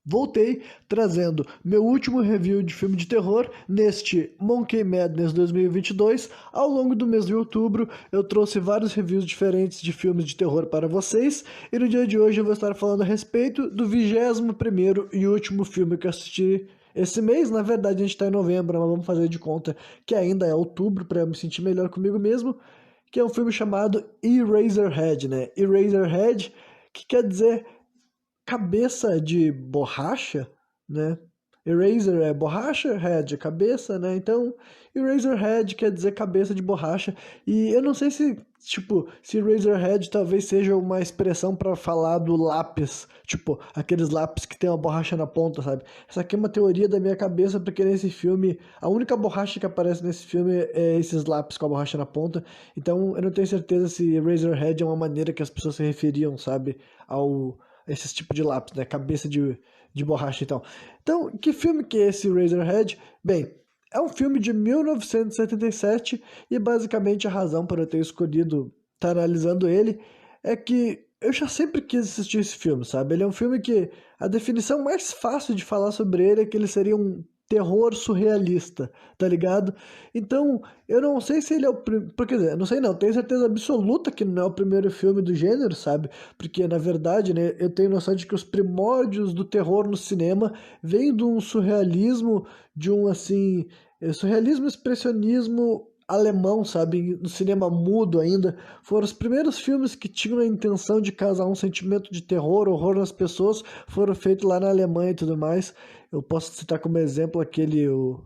Voltei trazendo meu último review de filme de terror neste Monkey Madness 2022. Ao longo do mês de outubro, eu trouxe vários reviews diferentes de filmes de terror para vocês. E no dia de hoje eu vou estar falando a respeito do 21º e último filme que eu assisti esse mês. Na verdade, a gente está em novembro, mas vamos fazer de conta que ainda é outubro para eu me sentir melhor comigo mesmo. Que é um filme chamado Eraserhead, né? Eraserhead, que quer dizer cabeça de borracha, né? Eraser é borracha, head é cabeça, né? Então, Eraserhead quer dizer cabeça de borracha. E eu não sei se, tipo, se Eraserhead talvez seja uma expressão para falar do lápis, tipo, aqueles lápis que tem uma borracha na ponta, sabe? Essa aqui é uma teoria da minha cabeça, porque nesse filme, a única borracha que aparece nesse filme é esses lápis com a borracha na ponta. Então, eu não tenho certeza se Eraserhead é uma maneira que as pessoas se referiam, sabe, ao esses tipos de lápis, né? Cabeça de borracha e tal. Então, que filme que é esse Razorhead? Bem, é um filme de 1977 e basicamente a razão para eu ter escolhido estar analisando ele é que eu já sempre quis assistir esse filme, sabe? Ele é um filme que a definição mais fácil de falar sobre ele é que ele seria um terror surrealista, tá ligado? Então, eu não sei se ele é o primeiro. Quer dizer, não sei não, tenho certeza absoluta que não é o primeiro filme do gênero, sabe? Porque, na verdade, né, eu tenho noção de que os primórdios do terror no cinema vêm de um surrealismo, de um, assim, surrealismo expressionismo alemão, sabe? No cinema mudo ainda. Foram os primeiros filmes que tinham a intenção de causar um sentimento de terror, horror nas pessoas, foram feitos lá na Alemanha e tudo mais. Eu posso citar como exemplo aquele, o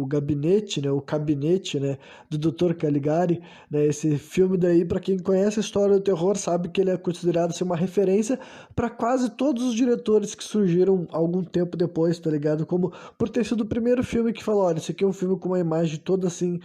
gabinete, né, o Gabinete, né, do Dr. Caligari, né, esse filme daí, para quem conhece a história do terror, sabe que ele é considerado assim, uma referência para quase todos os diretores que surgiram algum tempo depois, tá ligado? Como por ter sido o primeiro filme que falou, olha, esse aqui é um filme com uma imagem toda assim,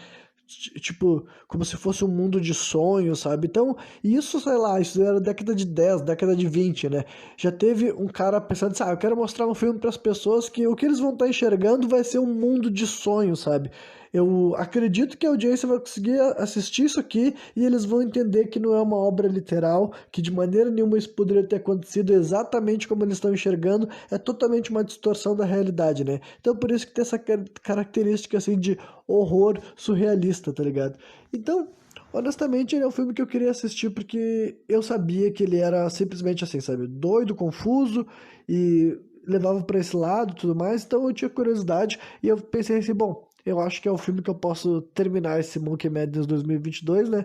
tipo, como se fosse um mundo de sonhos, sabe? Então, isso, sei lá, isso era década de 10, década de 20, né? Já teve um cara pensando assim, eu quero mostrar um filme para as pessoas que o que eles vão estar enxergando vai ser um mundo de sonhos, sabe? Eu acredito que a audiência vai conseguir assistir isso aqui e eles vão entender que não é uma obra literal, que de maneira nenhuma isso poderia ter acontecido exatamente como eles estão enxergando, é totalmente uma distorção da realidade, né? Então por isso que tem essa característica assim de horror surrealista, tá ligado? Então, honestamente, ele é um filme que eu queria assistir porque eu sabia que ele era simplesmente assim, sabe? Doido, confuso e levava pra esse lado e tudo mais, então eu tinha curiosidade e eu pensei assim, bom, eu acho que é o filme que eu posso terminar esse Monkey Madness 2022, né?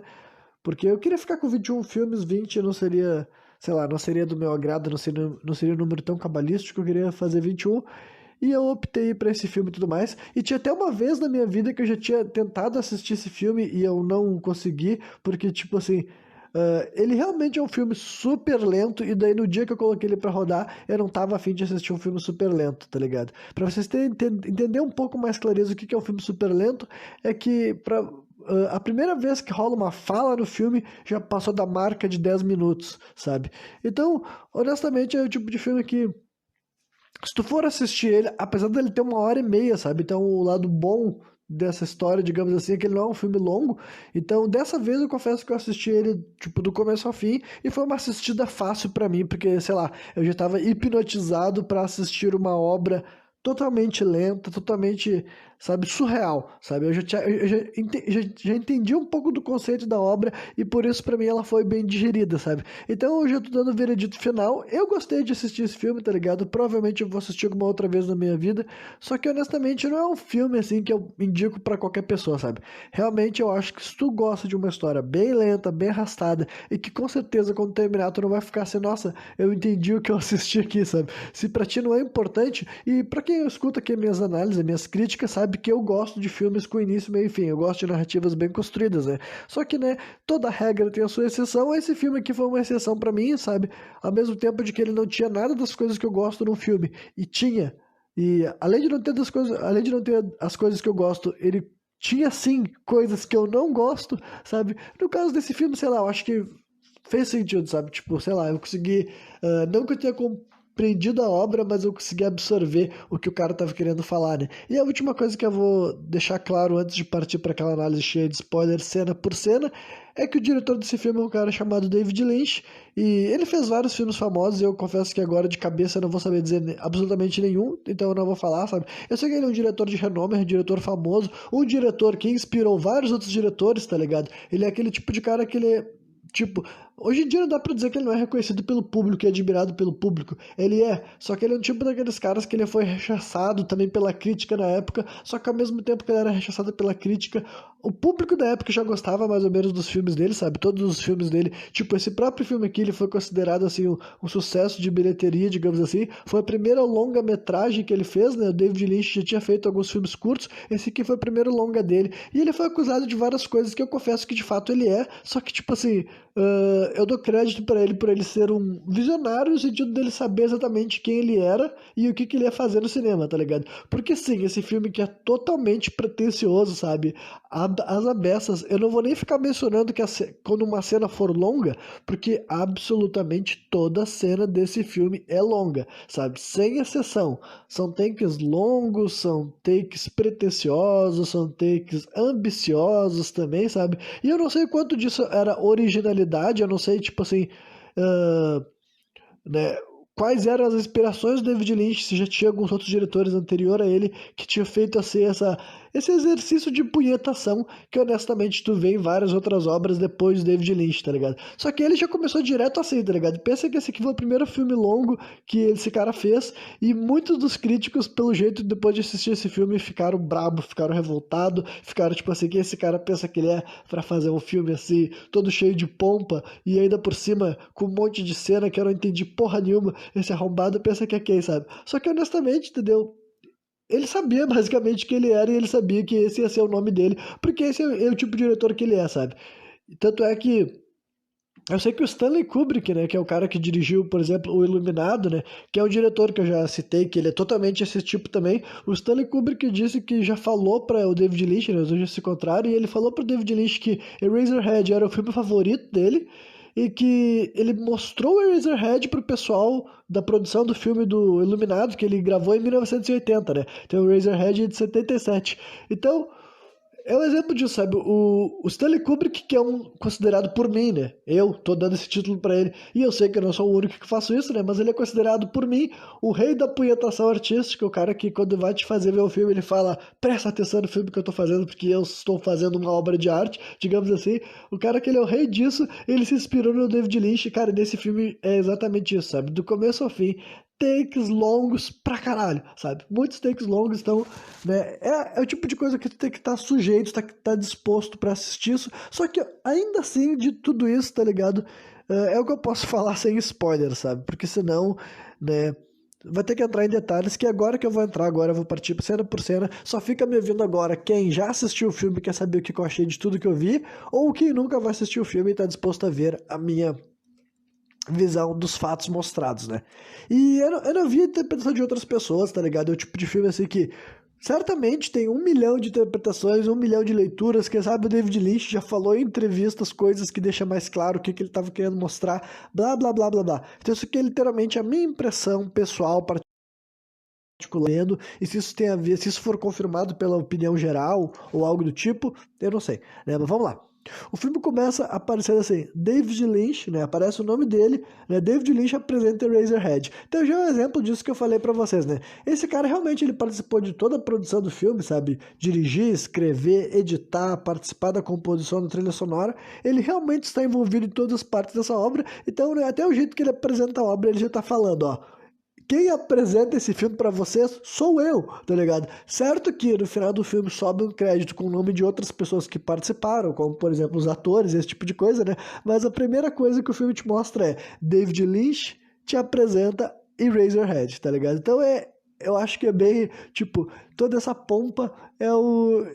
Porque eu queria ficar com 21 filmes, 20 não seria, sei lá, não seria do meu agrado, não seria um número tão cabalístico, eu queria fazer 21 e eu optei pra esse filme e tudo mais. E tinha até uma vez na minha vida que eu já tinha tentado assistir esse filme e eu não consegui, porque, tipo assim, ele realmente é um filme super lento, e daí no dia que eu coloquei ele pra rodar, eu não tava afim de assistir um filme super lento, tá ligado? Pra vocês entender um pouco mais clareza o que que é um filme super lento, é que a primeira vez que rola uma fala no filme já passou da marca de 10 minutos, sabe? Então, honestamente, é o tipo de filme que se tu for assistir ele, apesar dele ter 1h30, sabe? Então, o lado bom dessa história, digamos assim, é que ele não é um filme longo. Então, dessa vez eu confesso que eu assisti ele, tipo, do começo ao fim, e foi uma assistida fácil pra mim, porque, sei lá, eu já tava hipnotizado pra assistir uma obra totalmente lenta, totalmente, sabe, surreal, sabe? Eu já entendi um pouco do conceito da obra e por isso pra mim ela foi bem digerida, sabe? Então eu já tô dando o veredito final. Eu gostei de assistir esse filme, tá ligado? Provavelmente eu vou assistir alguma outra vez na minha vida, só que honestamente não é um filme assim que eu indico pra qualquer pessoa, sabe? Realmente eu acho que se tu gosta de uma história bem lenta, bem arrastada e que com certeza quando terminar tu não vai ficar assim, nossa, eu entendi o que eu assisti aqui, sabe? Se pra ti não é importante, e pra quem escuta aqui minhas análises, minhas críticas, sabe que eu gosto de filmes com início, meio e fim. Eu gosto de narrativas bem construídas, né? Só que, né, toda regra tem a sua exceção. Esse filme aqui foi uma exceção pra mim, sabe? Ao mesmo tempo de que ele não tinha nada das coisas que eu gosto num filme, e tinha. E além de não ter das coisas, além de não ter as coisas que eu gosto, ele tinha sim coisas que eu não gosto, sabe? No caso desse filme, sei lá, eu acho que fez sentido, sabe? Tipo, sei lá, eu consegui. Não que eu tenha compreendido a obra, mas eu consegui absorver o que o cara tava querendo falar, né? E a última coisa que eu vou deixar claro antes de partir para aquela análise cheia de spoiler cena por cena é que o diretor desse filme é um cara chamado David Lynch e ele fez vários filmes famosos e eu confesso que agora de cabeça eu não vou saber dizer absolutamente nenhum, então eu não vou falar, sabe? Eu sei que ele é um diretor de renome, é um diretor famoso, um diretor que inspirou vários outros diretores, tá ligado? Ele é aquele tipo de cara que ele é tipo, hoje em dia não dá pra dizer que ele não é reconhecido pelo público e admirado pelo público. Ele é, só que ele é um tipo daqueles caras que ele foi rechaçado também pela crítica na época, só que ao mesmo tempo que ele era rechaçado pela crítica, o público da época já gostava mais ou menos dos filmes dele, sabe? Todos os filmes dele, tipo, esse próprio filme aqui, ele foi considerado, assim, um sucesso de bilheteria, digamos assim. Foi a primeira longa-metragem que ele fez, né? O David Lynch já tinha feito alguns filmes curtos, esse aqui foi o primeiro longa dele. E ele foi acusado de várias coisas que eu confesso que de fato ele é, só que, tipo assim, eu dou crédito pra ele por ele ser um visionário no sentido dele saber exatamente quem ele era e o que, que ele ia fazer no cinema, tá ligado? Porque sim, esse filme que é totalmente pretensioso, sabe? As abessas, eu não vou nem ficar mencionando que quando uma cena for longa, porque absolutamente toda cena desse filme é longa, sabe? Sem exceção. São takes longos, são takes pretensiosos, são takes ambiciosos também, sabe? E eu não sei quanto disso era originalidade, eu não sei, tipo assim, ah, né, quais eram as inspirações do David Lynch, se já tinha alguns outros diretores anterior a ele que tinha feito assim, esse exercício de punhetação que honestamente tu vê em várias outras obras depois do David Lynch, tá ligado? Só que ele já começou direto assim, tá ligado? Pensa que esse aqui foi o primeiro filme longo que esse cara fez e muitos dos críticos, pelo jeito, depois de assistir esse filme, ficaram bravos, ficaram revoltados, ficaram tipo assim, que esse cara pensa que ele é pra fazer um filme assim, todo cheio de pompa e ainda por cima com um monte de cena que eu não entendi porra nenhuma, esse arrombado pensa que é quem, sabe? Só que honestamente, entendeu? Ele sabia basicamente que ele era e ele sabia que esse ia ser o nome dele, porque esse é o tipo de diretor que ele é, sabe? Tanto é que eu sei que o Stanley Kubrick, né, que é o cara que dirigiu, por exemplo, o Iluminado, né, que é um diretor que eu já citei, que ele é totalmente esse tipo também. O Stanley Kubrick disse que já falou para o David Lynch, né, hoje se encontraram, e ele falou para o David Lynch que Eraserhead era o filme favorito dele e que ele mostrou Eraserhead pro pessoal da produção do filme do Iluminado, que ele gravou em 1980, né? Tem o Eraserhead de 77. Então, é um exemplo disso, sabe? O Stanley Kubrick, que é um considerado por mim, né? Eu tô dando esse título pra ele. E eu sei que eu não sou o único que faço isso, né? Mas ele é considerado por mim o rei da punhetação artística. O cara que, quando vai te fazer ver o filme, ele fala: presta atenção no filme que eu tô fazendo, porque eu estou fazendo uma obra de arte, digamos assim. O cara que ele é o rei disso, ele se inspirou no David Lynch. Cara, nesse filme é exatamente isso, sabe? Do começo ao fim, takes longos pra caralho, sabe? Muitos takes longos, então, né? É o tipo de coisa que tu tem que estar sujeito, tá disposto pra assistir isso. Só que ainda assim, de tudo isso, tá ligado? É o que eu posso falar sem spoiler, sabe? Porque senão, né? Vai ter que entrar em detalhes, que agora que eu vou entrar, agora eu vou partir cena por cena. Só fica me ouvindo agora quem já assistiu o filme e quer saber o que eu achei de tudo que eu vi, ou quem nunca vai assistir o filme e tá disposto a ver a minha visão dos fatos mostrados, né? E eu não vi a interpretação de outras pessoas, tá ligado? É o tipo de filme assim que certamente tem 1 milhão de interpretações, 1 milhão de leituras. Quem sabe o David Lynch já falou em entrevistas coisas que deixam mais claro o que, que ele estava querendo mostrar, blá blá blá blá blá. Então isso aqui é literalmente a minha impressão pessoal particular, e se isso tem a ver, se isso for confirmado pela opinião geral ou algo do tipo, eu não sei, né? Mas vamos lá. O filme começa aparecendo assim, David Lynch, né? Aparece o nome dele, né? David Lynch apresenta Eraserhead. Então já é um exemplo disso que eu falei pra vocês, né? Esse cara realmente ele participou de toda a produção do filme, sabe? Dirigir, escrever, editar, participar da composição da trilha sonora. Ele realmente está envolvido em todas as partes dessa obra. Então, né, até o jeito que ele apresenta a obra, ele já tá falando, ó. Quem apresenta esse filme pra vocês sou eu, tá ligado? Certo que no final do filme sobe um crédito com o nome de outras pessoas que participaram, como por exemplo os atores, esse tipo de coisa, né? Mas a primeira coisa que o filme te mostra é David Lynch te apresenta Eraserhead, tá ligado? Então eu acho que é bem, tipo, toda essa pompa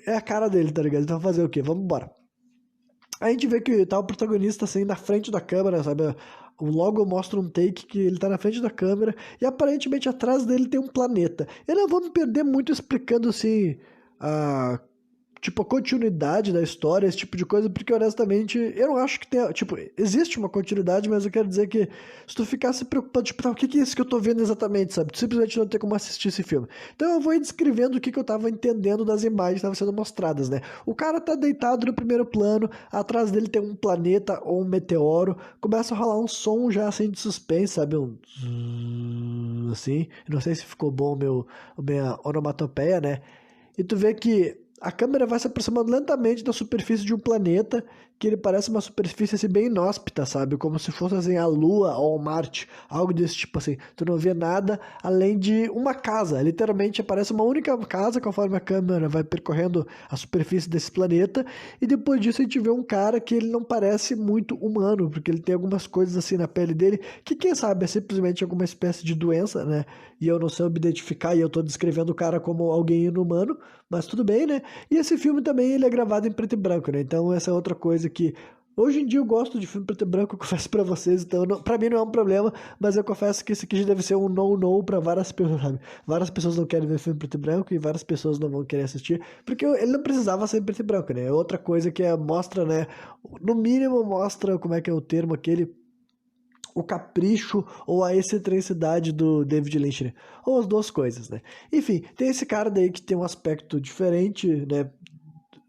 é a cara dele, tá ligado? Então fazer o quê? Vamos embora. A gente vê que tá o protagonista assim na frente da câmera, sabe? O logo mostra um take que ele tá na frente da câmera e aparentemente atrás dele tem um planeta. Eu não vou me perder muito explicando assim a tipo, a continuidade da história, esse tipo de coisa, porque honestamente, eu não acho que tenha, tipo, existe uma continuidade, mas eu quero dizer que se tu ficar se preocupando, tipo, tá, o que que é isso que eu tô vendo exatamente, sabe? Tu simplesmente não tem como assistir esse filme. Então eu vou ir descrevendo o que que eu tava entendendo das imagens que estavam sendo mostradas, né? O cara tá deitado no primeiro plano, atrás dele tem um planeta ou um meteoro, começa a rolar um som já assim de suspense, sabe? Um assim, não sei se ficou bom a minha onomatopeia, né? E tu vê que a câmera vai se aproximando lentamente da superfície de um planeta, que ele parece uma superfície assim bem inóspita, sabe? Como se fosse assim a Lua ou Marte, algo desse tipo assim. Tu não vê nada além de uma casa, literalmente aparece uma única casa conforme a câmera vai percorrendo a superfície desse planeta, e depois disso a gente vê um cara que ele não parece muito humano, porque ele tem algumas coisas assim na pele dele, que quem sabe é simplesmente alguma espécie de doença, né? E eu não soube identificar, e eu tô descrevendo o cara como alguém inumano, mas tudo bem, né? E esse filme também ele é gravado em preto e branco, né? Então essa é outra coisa que hoje em dia eu gosto de filme preto e branco, eu confesso pra vocês, então não, pra mim não é um problema, mas eu confesso que esse aqui já deve ser um no-no pra várias pessoas, sabe? Várias pessoas não querem ver filme preto e branco e várias pessoas não vão querer assistir, porque ele não precisava ser em preto e branco, né? É outra coisa que mostra, né? No mínimo mostra como é que é o termo aquele, o capricho ou a excentricidade do David Lynch, né? Ou as duas coisas, né? Enfim, tem esse cara daí que tem um aspecto diferente, né?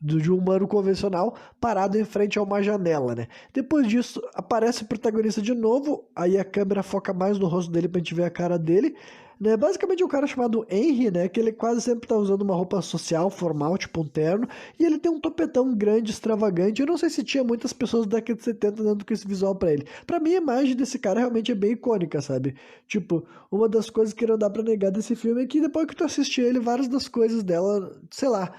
De um humano convencional parado em frente a uma janela, né? Depois disso, aparece o protagonista de novo, aí a câmera foca mais no rosto dele pra gente ver a cara dele, né? Basicamente é um cara chamado Henry, né? Que ele quase sempre tá usando uma roupa social, formal, tipo um terno, e ele tem um topetão grande, extravagante. Eu não sei se tinha muitas pessoas da década de 70 dando com esse visual pra ele. Pra mim, a imagem desse cara realmente é bem icônica, sabe? Tipo, uma das coisas que não dá pra negar desse filme é que depois que tu assistir ele, várias das coisas dela, sei lá,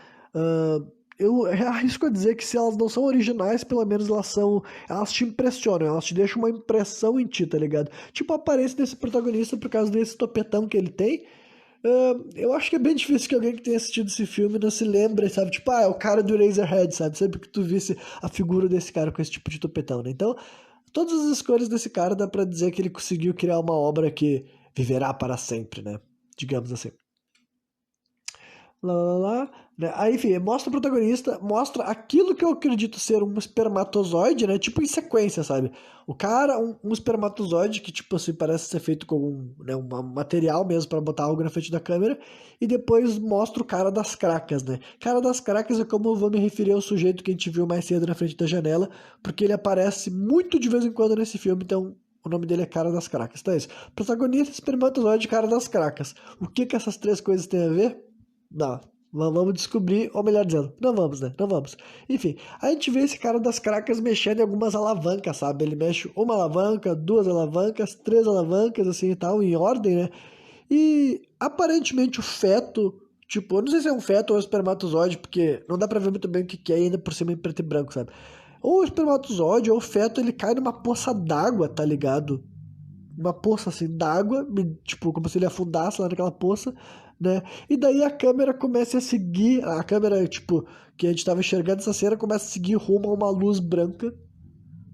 eu arrisco a dizer que se elas não são originais, pelo menos elas te impressionam, elas te deixam uma impressão em ti, tá ligado? Tipo a aparência desse protagonista por causa desse topetão que ele tem. Eu acho que é bem difícil que alguém que tenha assistido esse filme não se lembre, sabe? Tipo, é o cara do Eraserhead, sabe? Sempre que tu visse a figura desse cara com esse tipo de topetão, né? Então, todas as escolhas desse cara dá pra dizer que ele conseguiu criar uma obra que viverá para sempre, né? Digamos assim. Lá, lá, lá, né? Aí, enfim, mostra o protagonista, mostra aquilo que eu acredito ser um espermatozoide, né? Tipo em sequência, sabe? O cara, um espermatozoide que, tipo assim, parece ser feito com um material mesmo para botar algo na frente da câmera, e depois mostra o cara das cracas, né? Cara das cracas é como eu vou me referir ao sujeito que a gente viu mais cedo na frente da janela, porque ele aparece muito de vez em quando nesse filme, então o nome dele é Cara das Cracas. Então é isso. Protagonista, espermatozoide, Cara das Cracas. O que que essas três coisas têm a ver? Não. Vamos descobrir, ou melhor dizendo, não vamos, né? Não vamos. Enfim, a gente vê esse cara das cracas mexendo em algumas alavancas, sabe? Ele mexe uma alavanca, duas alavancas, três alavancas, assim e tal, em ordem, né? E aparentemente o feto, tipo, eu não sei se é um feto ou um espermatozoide, porque não dá pra ver muito bem o que que é ainda por cima em preto e branco, sabe? Ou o espermatozoide ou o feto, ele cai numa poça d'água, tá ligado? Uma poça assim d'água, tipo, como se ele afundasse lá naquela poça, né? E daí a câmera começa a seguir, a câmera, tipo, que a gente tava enxergando essa cena, começa a seguir rumo a uma luz branca,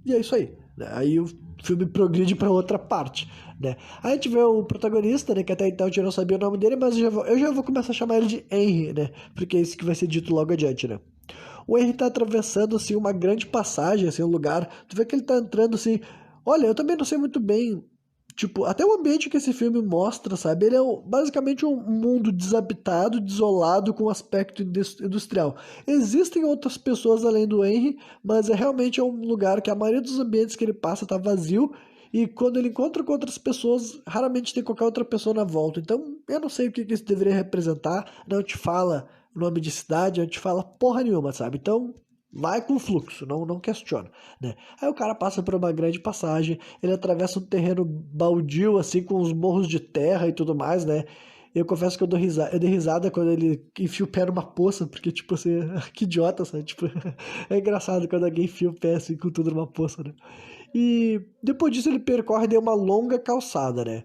e é isso aí, né? Aí o filme progride pra outra parte, né? Aí a gente vê o protagonista, né, que até então a gente não sabia o nome dele, mas eu já vou começar a chamar ele de Henry, né? Porque é isso que vai ser dito logo adiante, né? O Henry tá atravessando, assim, uma grande passagem, assim, um lugar, tu vê que ele tá entrando, assim, olha, eu também não sei muito bem. Tipo, até o ambiente que esse filme mostra, sabe? Ele é basicamente um mundo desabitado, desolado, com aspecto industrial. Existem outras pessoas além do Henry, mas realmente é um lugar que a maioria dos ambientes que ele passa tá vazio. E quando ele encontra com outras pessoas, raramente tem qualquer outra pessoa na volta. Então, eu não sei o que isso deveria representar. Não te fala nome de cidade, não te fala porra nenhuma, sabe? Então, vai com o fluxo, não questiona, né? Aí o cara passa por uma grande passagem, ele atravessa um terreno baldio, assim, com os morros de terra e tudo mais, né? Eu confesso que eu dei risada quando ele enfia o pé numa poça, porque, tipo assim, que idiota, sabe? Tipo, é engraçado quando alguém enfia o pé, assim, com tudo numa poça, né? E depois disso ele percorre de uma longa calçada, né?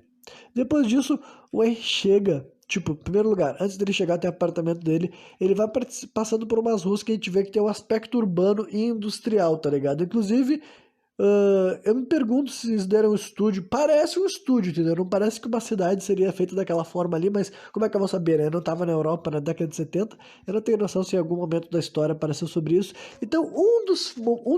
Depois disso, o Henry chega, tipo, em primeiro lugar, antes dele chegar até o apartamento dele, ele vai passando por umas ruas que a gente vê que tem um aspecto urbano e industrial, tá ligado? Inclusive, Eu me pergunto se eles deram um estúdio. Parece um estúdio, entendeu? Não parece que uma cidade seria feita daquela forma ali, mas como é que eu vou saber, né? Eu não tava na Europa na década de 70, eu não tenho noção se em algum momento da história apareceu sobre isso. Então, um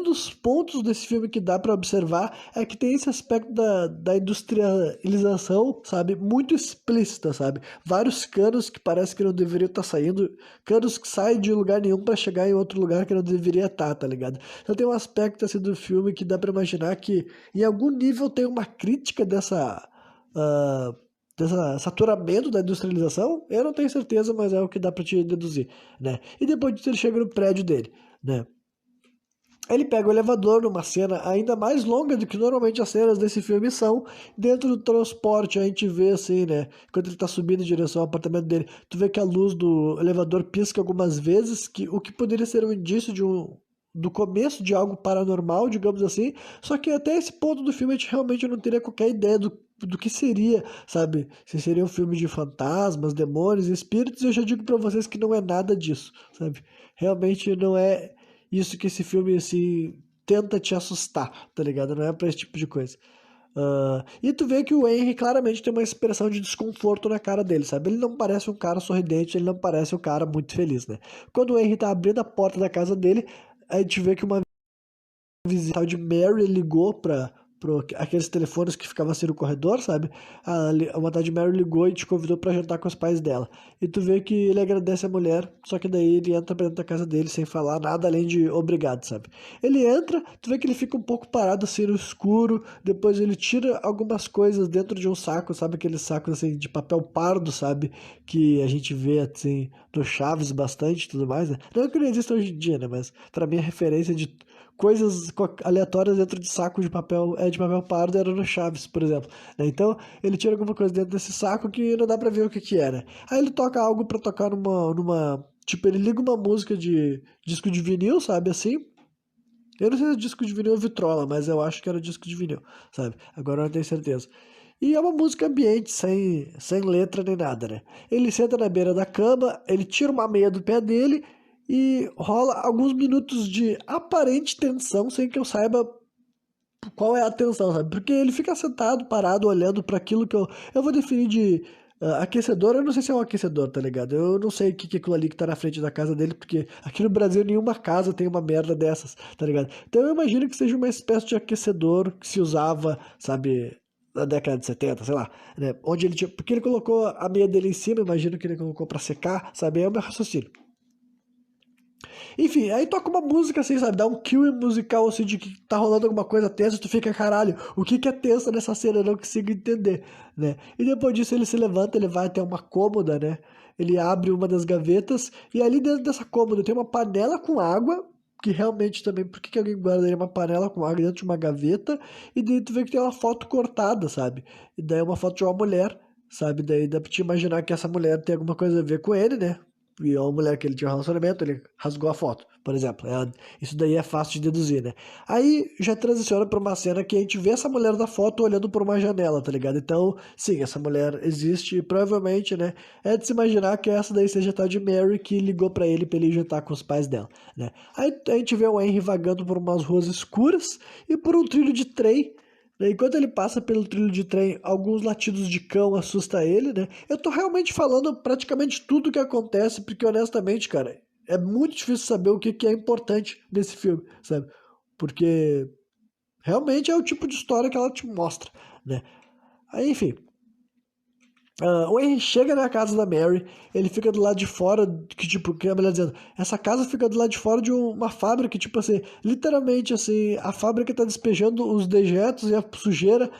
dos pontos desse filme que dá pra observar é que tem esse aspecto da industrialização, sabe? Muito explícita, sabe? Vários canos que parece que não deveriam estar saindo, canos que saem de lugar nenhum pra chegar em outro lugar que não deveria estar, tá ligado? Então tem um aspecto assim do filme que dá pra imaginar que em algum nível tem uma crítica ah, dessa saturamento da industrialização. Eu não tenho certeza, mas é o que dá pra te deduzir, né? E depois disso ele chega no prédio dele, né? Ele pega o elevador numa cena ainda mais longa do que normalmente as cenas desse filme são. Dentro do transporte, a gente vê assim, né? Quando ele tá subindo em direção ao apartamento dele, tu vê que a luz do elevador pisca algumas vezes, o que poderia ser um indício do começo de algo paranormal, digamos assim. Só que até esse ponto do filme a gente realmente não teria qualquer ideia do que seria, sabe? Se seria um filme de fantasmas, demônios, espíritos, eu já digo pra vocês que não é nada disso, sabe? Realmente não é isso que esse filme assim, tenta te assustar, tá ligado? Não é pra esse tipo de coisa. E tu vê que o Henry claramente tem uma expressão de desconforto na cara dele, sabe? Ele não parece um cara sorridente, ele não parece um cara muito feliz, né? Quando o Henry tá abrindo a porta da casa dele, a gente vê que uma visita tal de Mary ligou pra aqueles telefones que ficavam assim no corredor, sabe? Uma tal de Mary ligou e te convidou pra jantar com os pais dela. E tu vê que ele agradece a mulher, só que daí ele entra pra dentro da casa dele sem falar nada além de obrigado, sabe? Ele entra, tu vê que ele fica um pouco parado assim no escuro, depois ele tira algumas coisas dentro de um saco, sabe? Aqueles sacos assim de papel pardo, sabe? Que a gente vê assim no Chaves bastante e tudo mais, né? Não que não exista hoje em dia, né? Mas pra mim a referência de coisas aleatórias dentro de saco de papel pardo era no Chaves, por exemplo, né? Então ele tira alguma coisa dentro desse saco que não dá pra ver o que que era. Aí ele toca algo pra tocar numa tipo, ele liga uma música de disco de vinil, sabe assim? Eu não sei se é disco de vinil ou vitrola, mas eu acho que era disco de vinil, sabe? Agora eu não tenho certeza. E é uma música ambiente, sem letra nem nada, né? Ele senta na beira da cama, ele tira uma meia do pé dele e rola alguns minutos de aparente tensão, sem que eu saiba qual é a tensão, sabe? Porque ele fica sentado, parado, olhando para aquilo que eu vou definir de aquecedor. Eu não sei se é um aquecedor, tá ligado? Eu não sei o que é aquilo ali que tá na frente da casa dele, porque aqui no Brasil nenhuma casa tem uma merda dessas, tá ligado? Então eu imagino que seja uma espécie de aquecedor que se usava, sabe, na década de 70, sei lá, né? Onde ele tinha, porque ele colocou a meia dele em cima, imagino que ele colocou pra secar, sabe? É o meu raciocínio. Enfim, aí toca uma música assim, sabe? Dá um kill musical assim de que tá rolando alguma coisa tensa, tu fica, caralho, o que que é tenso nessa cena? Eu não consigo entender, né? E depois disso ele se levanta, ele vai até uma cômoda, né? Ele abre uma das gavetas e ali dentro dessa cômoda tem uma panela com água, que realmente também, por que que alguém guardaria uma panela com água dentro de uma gaveta? E daí tu vê que tem uma foto cortada, sabe? E daí é uma foto de uma mulher, sabe? Daí dá pra te imaginar que essa mulher tem alguma coisa a ver com ele, né? E a mulher que ele tinha um relacionamento, ele rasgou a foto, por exemplo. Isso daí é fácil de deduzir, né? Aí já transiciona pra uma cena que a gente vê essa mulher da foto olhando por uma janela, tá ligado? Então, sim, essa mulher existe e provavelmente, né? É de se imaginar que essa daí seja a tal de Mary que ligou pra ele jantar com os pais dela, né? Aí a gente vê o Henry vagando por umas ruas escuras e por um trilho de trem, né? Enquanto ele passa pelo trilho de trem, alguns latidos de cão assustam ele, né? Eu tô realmente falando praticamente tudo que acontece, porque honestamente, cara, é muito difícil saber o que que é importante nesse filme, sabe? Porque realmente é o tipo de história que ela te mostra, né? Aí, enfim, o Henry chega na casa da Mary, ele fica do lado de fora, que tipo, que a mulher dizendo, essa casa fica do lado de fora de uma fábrica, tipo assim, literalmente assim, a fábrica tá despejando os dejetos e a sujeira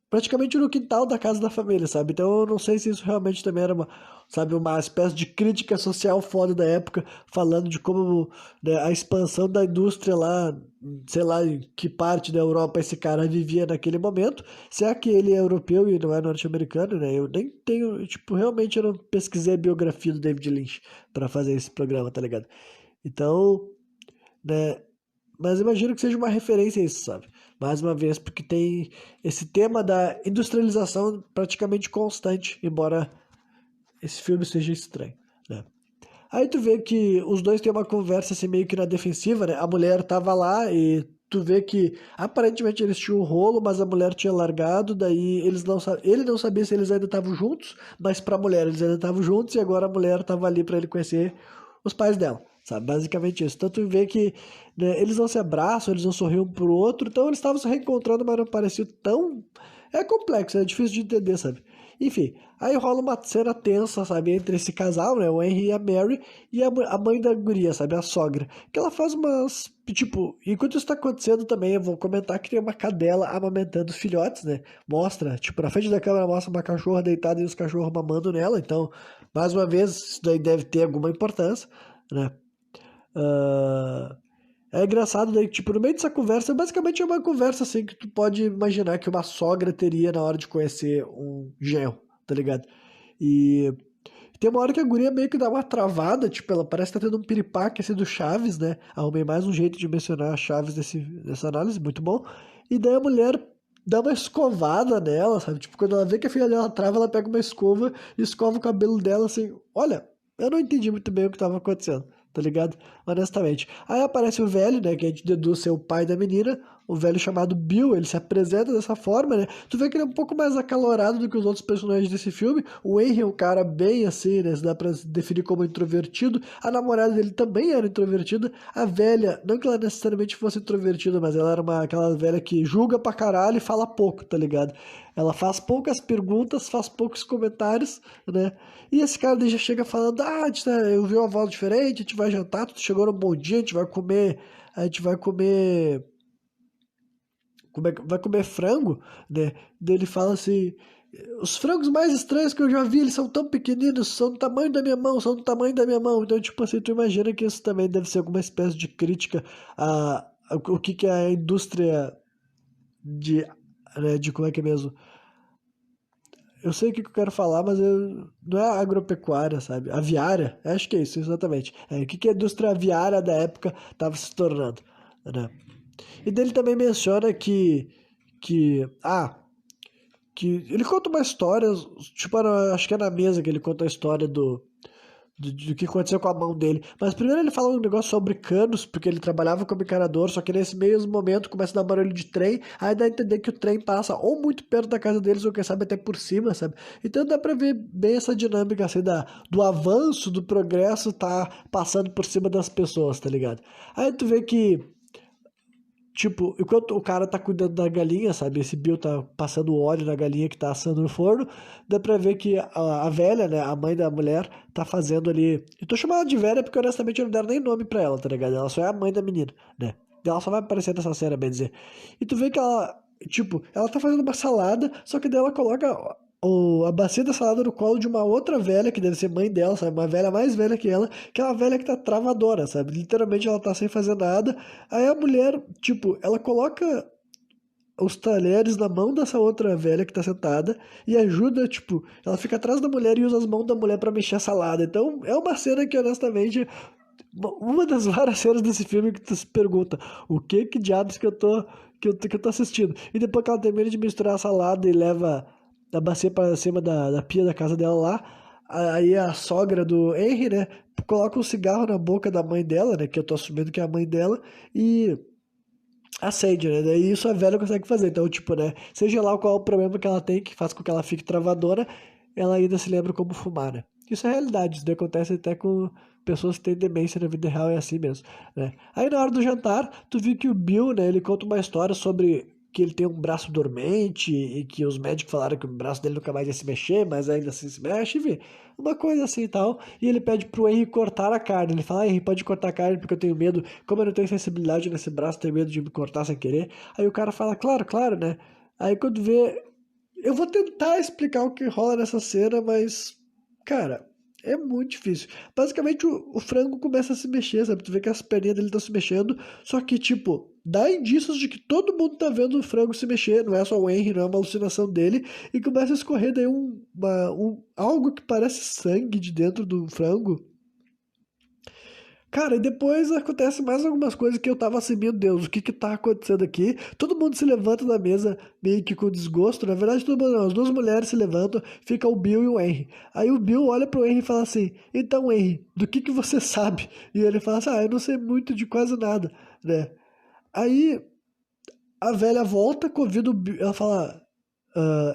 praticamente no quintal da casa da família, sabe? Então eu não sei se isso realmente também era uma, sabe, uma espécie de crítica social foda da época, falando de como, né, a expansão da indústria lá, sei lá em que parte da Europa esse cara vivia naquele momento. Será que ele é europeu e não é norte-americano, né? Eu nem tenho, tipo, realmente eu não pesquisei a biografia do David Lynch pra fazer esse programa, tá ligado? Então, né, mas imagino que seja uma referência a isso, sabe? Mais uma vez, porque tem esse tema da industrialização praticamente constante, embora esse filme seja estranho, né? Aí tu vê que os dois têm uma conversa assim meio que na defensiva, né? A mulher tava lá e tu vê que aparentemente eles tinham um rolo, mas a mulher tinha largado, daí ele não sabia se eles ainda estavam juntos, mas pra mulher eles ainda estavam juntos e agora a mulher tava ali pra ele conhecer os pais dela, sabe? Basicamente isso. Então tu vê que, né, eles não se abraçam, eles não sorriam um pro outro, então eles estavam se reencontrando, mas não parecia tão... É complexo, é difícil de entender, sabe? Enfim, aí rola uma cena tensa, sabe, entre esse casal, né, o Henry e a Mary, e a mãe da guria, sabe, a sogra. Que ela faz umas. Tipo, enquanto isso tá acontecendo também, eu vou comentar que tem uma cadela amamentando os filhotes, né? Mostra, tipo, na frente da câmera mostra uma cachorra deitada e os cachorros mamando nela. Então, mais uma vez, isso daí deve ter alguma importância, né? Ah, é engraçado daí, tipo, no meio dessa conversa, basicamente é uma conversa assim que tu pode imaginar que uma sogra teria na hora de conhecer um genro, tá ligado? E tem uma hora que a guria meio que dá uma travada, tipo, ela parece que tá tendo um piripaque assim do Chaves, né? Arrumei mais um jeito de mencionar Chaves nessa análise, muito bom. E daí a mulher dá uma escovada nela, sabe? Tipo, quando ela vê que a filha dela trava, ela pega uma escova e escova o cabelo dela assim. Olha, eu não entendi muito bem o que tava acontecendo, tá ligado? Honestamente. Aí aparece o velho, né? Que a gente deduz ser o pai da menina, o velho chamado Bill, ele se apresenta dessa forma, né? Tu vê que ele é um pouco mais acalorado do que os outros personagens desse filme. O Henry é um cara bem assim, né? Dá pra definir como introvertido. A namorada dele também era introvertida. A velha, não que ela necessariamente fosse introvertida, mas ela era aquela velha que julga pra caralho e fala pouco, tá ligado? Ela faz poucas perguntas, faz poucos comentários, né? E esse cara daí já chega falando: ah, eu vi uma voz diferente, a gente vai jantar, tu chegou no bom dia, a gente vai comer. A gente vai comer vai comer frango, né? Daí ele fala assim: os frangos mais estranhos que eu já vi, eles são tão pequeninos, são do tamanho da minha mão, são do tamanho da minha mão. Então, tipo assim, tu imagina que isso também deve ser alguma espécie de crítica a o que que é a indústria de, né, de como é que é mesmo? Eu sei o que que eu quero falar, mas não é agropecuária, sabe? Aviária, acho que é isso, exatamente. É, o que que a indústria aviária da época estava se tornando, né? E dele também menciona que que ele conta uma história, tipo, acho que é na mesa que ele conta a história do que aconteceu com a mão dele. Mas primeiro ele fala um negócio sobre canos, porque ele trabalhava como encanador, só que nesse mesmo momento começa a dar barulho de trem, aí dá a entender que o trem passa ou muito perto da casa deles, ou quem sabe até por cima, sabe? Então dá pra ver bem essa dinâmica, assim, do avanço, do progresso tá passando por cima das pessoas, tá ligado? Aí tu vê que tipo, enquanto o cara tá cuidando da galinha, sabe? Esse Bill tá passando óleo na galinha que tá assando no forno. Dá pra ver que a velha, né? A mãe da mulher, tá fazendo ali. Eu tô chamando ela de velha porque honestamente eu não deram nem nome pra ela, tá ligado? Ela só é a mãe da menina, né? Ela só vai aparecer nessa cena, bem dizer. E tu vê que ela, tipo, ela tá fazendo uma salada, só que daí ela coloca a bacia da salada no colo de uma outra velha, que deve ser mãe dela, sabe? Uma velha mais velha que ela, que é uma velha que tá travadora, sabe? Literalmente ela tá sem fazer nada. Aí a mulher, tipo, ela coloca os talheres na mão dessa outra velha que tá sentada e ajuda, tipo, ela fica atrás da mulher e usa as mãos da mulher pra mexer a salada. Então é uma cena que, honestamente, uma das várias cenas desse filme que tu se pergunta o que diabos que eu tô assistindo. E depois que ela termina de misturar a salada e leva a bacia pra cima da pia da casa dela lá, aí a sogra do Henry, né, coloca um cigarro na boca da mãe dela, né, que eu tô assumindo que é a mãe dela, e acende, né? Daí isso a velha consegue fazer. Então, tipo, né? Seja lá qual é o problema que ela tem, que faz com que ela fique travadora, ela ainda se lembra como fumar, né? Isso é realidade, isso daí acontece até com pessoas que têm demência na vida real, é assim mesmo, né? Aí na hora do jantar, tu viu que o Bill, né, ele conta uma história sobre que ele tem um braço dormente e que os médicos falaram que o braço dele nunca mais ia se mexer, mas ainda assim se mexe, vê. Uma coisa assim e tal. E ele pede pro Henry cortar a carne. Ele fala: Henry, pode cortar a carne porque eu tenho medo. Como eu não tenho sensibilidade nesse braço, tenho medo de me cortar sem querer. Aí o cara fala: claro, claro, né? Aí quando vê. Eu vou tentar explicar o que rola nessa cena, mas. Cara, é muito difícil. Basicamente, o frango começa a se mexer, sabe? Tu vê que as perninhas dele estão se mexendo, só que, tipo, dá indícios de que todo mundo tá vendo o frango se mexer, não é só o Henry, não é uma alucinação dele, e começa a escorrer daí algo que parece sangue de dentro do frango. Cara, e depois acontece mais algumas coisas que eu tava assim, meu Deus, o que que tá acontecendo aqui? Todo mundo se levanta da mesa meio que com desgosto. Na verdade, todo mundo não, as duas mulheres se levantam, fica o Bill e o Henry. Aí o Bill olha pro Henry e fala assim: então, Henry, do que você sabe? E ele fala assim: ah, eu não sei muito de quase nada, né? Aí A velha volta, convida o Bill, ela fala,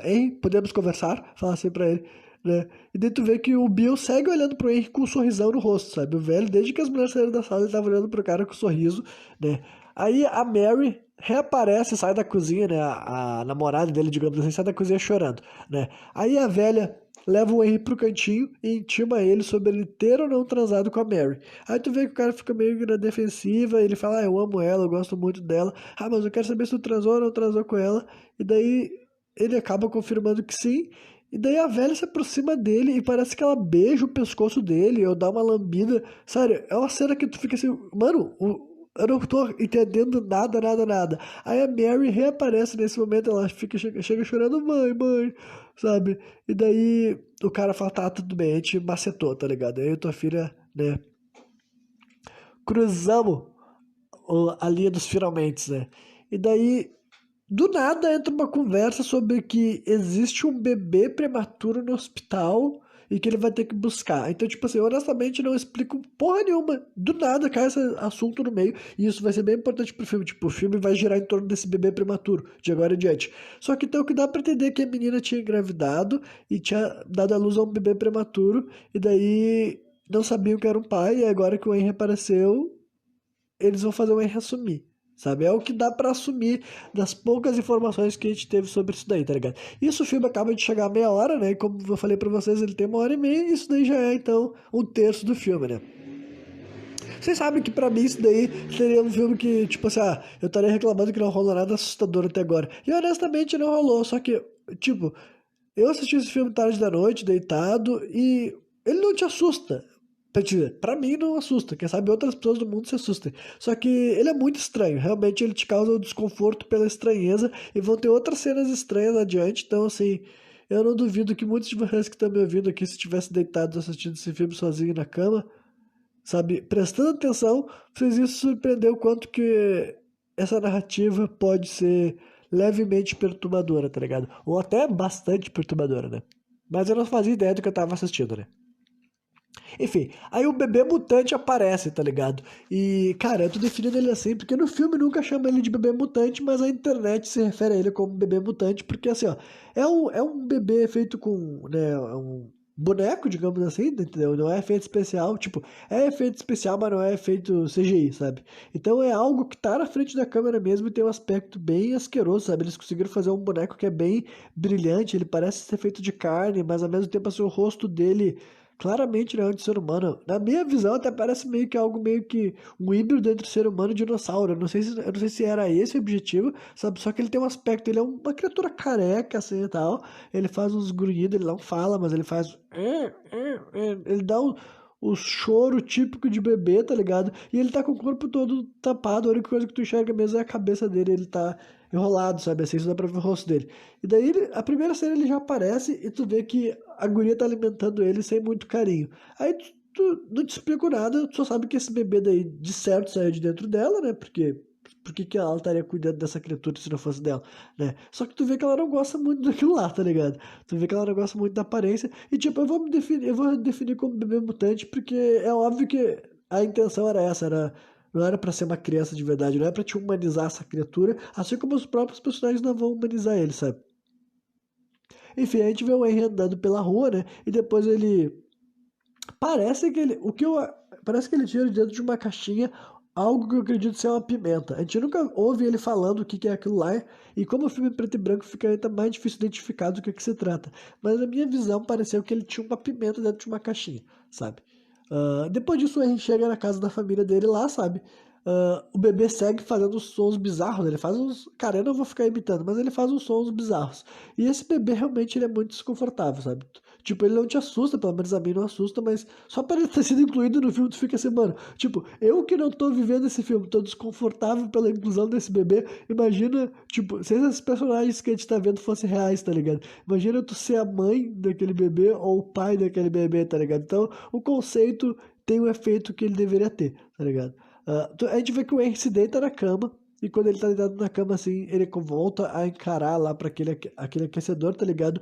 Henry, podemos conversar? Fala assim pra ele, né? E daí tu vê que o Bill segue olhando pro Henry com um sorrisão no rosto, sabe? O velho, desde que as mulheres saíram da sala, ele tava olhando pro cara com um sorriso, né? Aí a Mary reaparece, sai da cozinha, né? A namorada dele, digamos assim, sai da cozinha chorando, né? Aí a velha leva o Henry pro cantinho e intima ele sobre ele ter ou não transado com a Mary. Aí tu vê que o cara fica meio que na defensiva, ele fala, eu amo ela, eu gosto muito dela. Ah, mas eu quero saber se tu transou ou não transou com ela. E daí ele acaba confirmando que sim. E daí a velha se aproxima dele e parece que ela beija o pescoço dele ou dá uma lambida. Sério, é uma cena que tu fica assim, mano, eu não tô entendendo nada, nada, nada. Aí a Mary reaparece nesse momento, ela chega chorando, mãe, mãe, sabe? E daí o cara fala, tá, tudo bem, a gente macetou, tá ligado? Aí tua filha, né, cruzamos a linha dos finalmente, né? E daí, do nada, entra uma conversa sobre que existe um bebê prematuro no hospital e que ele vai ter que buscar. Então, tipo assim, honestamente, não explico porra nenhuma. Do nada cai esse assunto no meio e isso vai ser bem importante pro filme. Tipo, o filme vai girar em torno desse bebê prematuro, de agora em diante. Só que então o que dá pra entender é que a menina tinha engravidado e tinha dado à luz a um bebê prematuro e daí não sabiam que era um pai e agora que o Henry apareceu, eles vão fazer um erro assumir, sabe? É o que dá pra assumir das poucas informações que a gente teve sobre isso daí, tá ligado? Isso o filme acaba de chegar a meia hora, né? E como eu falei pra vocês, ele tem uma hora e meia, e isso daí já é, então, um terço do filme, né? Vocês sabem que pra mim isso daí seria um filme que, tipo assim, eu estaria reclamando que não rolou nada assustador até agora. E honestamente não rolou, só que, tipo, eu assisti esse filme tarde da noite, deitado, e ele não te assusta. Pra mim não assusta, quem sabe outras pessoas do mundo se assustem. Só que ele é muito estranho, realmente ele te causa um desconforto pela estranheza, e vão ter outras cenas estranhas adiante, então assim, eu não duvido que muitos de vocês que estão me ouvindo aqui, se tivessem deitado assistindo esse filme sozinho na cama, sabe, prestando atenção, vocês iam se surpreender o quanto que essa narrativa pode ser levemente perturbadora, tá ligado? Ou até bastante perturbadora, né? Mas eu não fazia ideia do que eu tava assistindo, né? Enfim, aí o bebê mutante aparece, tá ligado? E, cara, eu tô definindo ele assim, porque no filme nunca chama ele de bebê mutante, mas a internet se refere a ele como bebê mutante, porque assim, ó, é um bebê feito com, né, um boneco, digamos assim, entendeu? Não é efeito especial, tipo, é efeito especial, mas não é efeito CGI, sabe? Então é algo que tá na frente da câmera mesmo e tem um aspecto bem asqueroso, sabe? Eles conseguiram fazer um boneco que é bem brilhante, ele parece ser feito de carne, mas ao mesmo tempo assim, o rosto dele claramente não é de ser humano. Na minha visão, até parece meio que algo meio que um híbrido entre ser humano e dinossauro. Eu não sei se era esse o objetivo, sabe? Só que ele tem um aspecto, ele é uma criatura careca, assim e tal. Ele faz uns grunhidos, ele não fala, mas ele faz. Ele dá o choro típico de bebê, tá ligado? E ele tá com o corpo todo tapado, a única coisa que tu enxerga mesmo é a cabeça dele, ele tá enrolado, sabe? Assim, isso dá pra ver o rosto dele. E daí, a primeira cena ele já aparece e tu vê que a guria tá alimentando ele sem muito carinho. Aí tu não te explico nada, tu só sabe que esse bebê daí de certo saiu de dentro dela, né? Porque por que que ela estaria cuidando dessa criatura se não fosse dela, né? Só que tu vê que ela não gosta muito daquilo lá, tá ligado? Tu vê que ela não gosta muito da aparência. E tipo, eu vou definir como bebê mutante porque é óbvio que a intenção era essa, não era pra ser uma criança de verdade, não é pra te humanizar essa criatura, assim como os próprios personagens não vão humanizar ele, sabe? Enfim, a gente vê o Henry andando pela rua, né? E depois ele. Parece que ele. O que eu. Parece que ele tira de dentro de uma caixinha algo que eu acredito ser uma pimenta. A gente nunca ouve ele falando o que que é aquilo lá. E como o filme é preto e branco, fica ainda mais difícil identificar do que se trata. Mas na minha visão, pareceu que ele tinha uma pimenta dentro de uma caixinha, sabe? Depois disso, o Henry chega na casa da família dele lá, sabe? O bebê segue fazendo sons bizarros. Ele faz uns. Cara, eu não vou ficar imitando, mas ele faz uns sons bizarros. E esse bebê realmente ele é muito desconfortável, sabe? Tipo, ele não te assusta, pelo menos a mim não assusta, mas só para ele ter sido incluído no filme, tu fica assim, mano. Tipo, eu que não tô vivendo esse filme, tô desconfortável pela inclusão desse bebê. Imagina, tipo, se esses personagens que a gente tá vendo fossem reais, tá ligado? Imagina tu ser a mãe daquele bebê ou o pai daquele bebê, tá ligado? Então, o conceito tem o efeito que ele deveria ter, tá ligado? A gente vê que o Henry se deita na cama. E quando ele tá deitado na cama assim, ele volta a encarar lá para aquele aquecedor, tá ligado?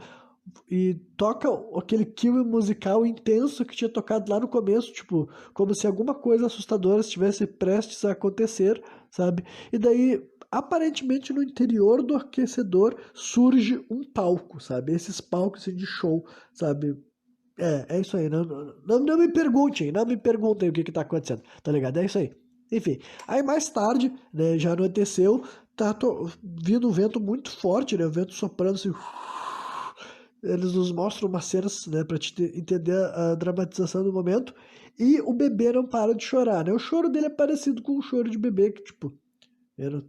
E toca aquele kill musical intenso que tinha tocado lá no começo, tipo, como se alguma coisa assustadora estivesse prestes a acontecer, sabe? E daí Aparentemente no interior do aquecedor surge um palco, sabe? Esses palcos assim, de show, sabe? É isso aí. Não me perguntem, não me perguntem o que tá acontecendo, tá ligado? É isso aí. Enfim, aí mais tarde, né, já anoiteceu, vindo um vento muito forte, né? O vento soprando assim. Eles nos mostram umas cenas, né, pra entender a dramatização do momento. E o bebê não para de chorar, né? O choro dele é parecido com o choro de bebê, que, tipo, eu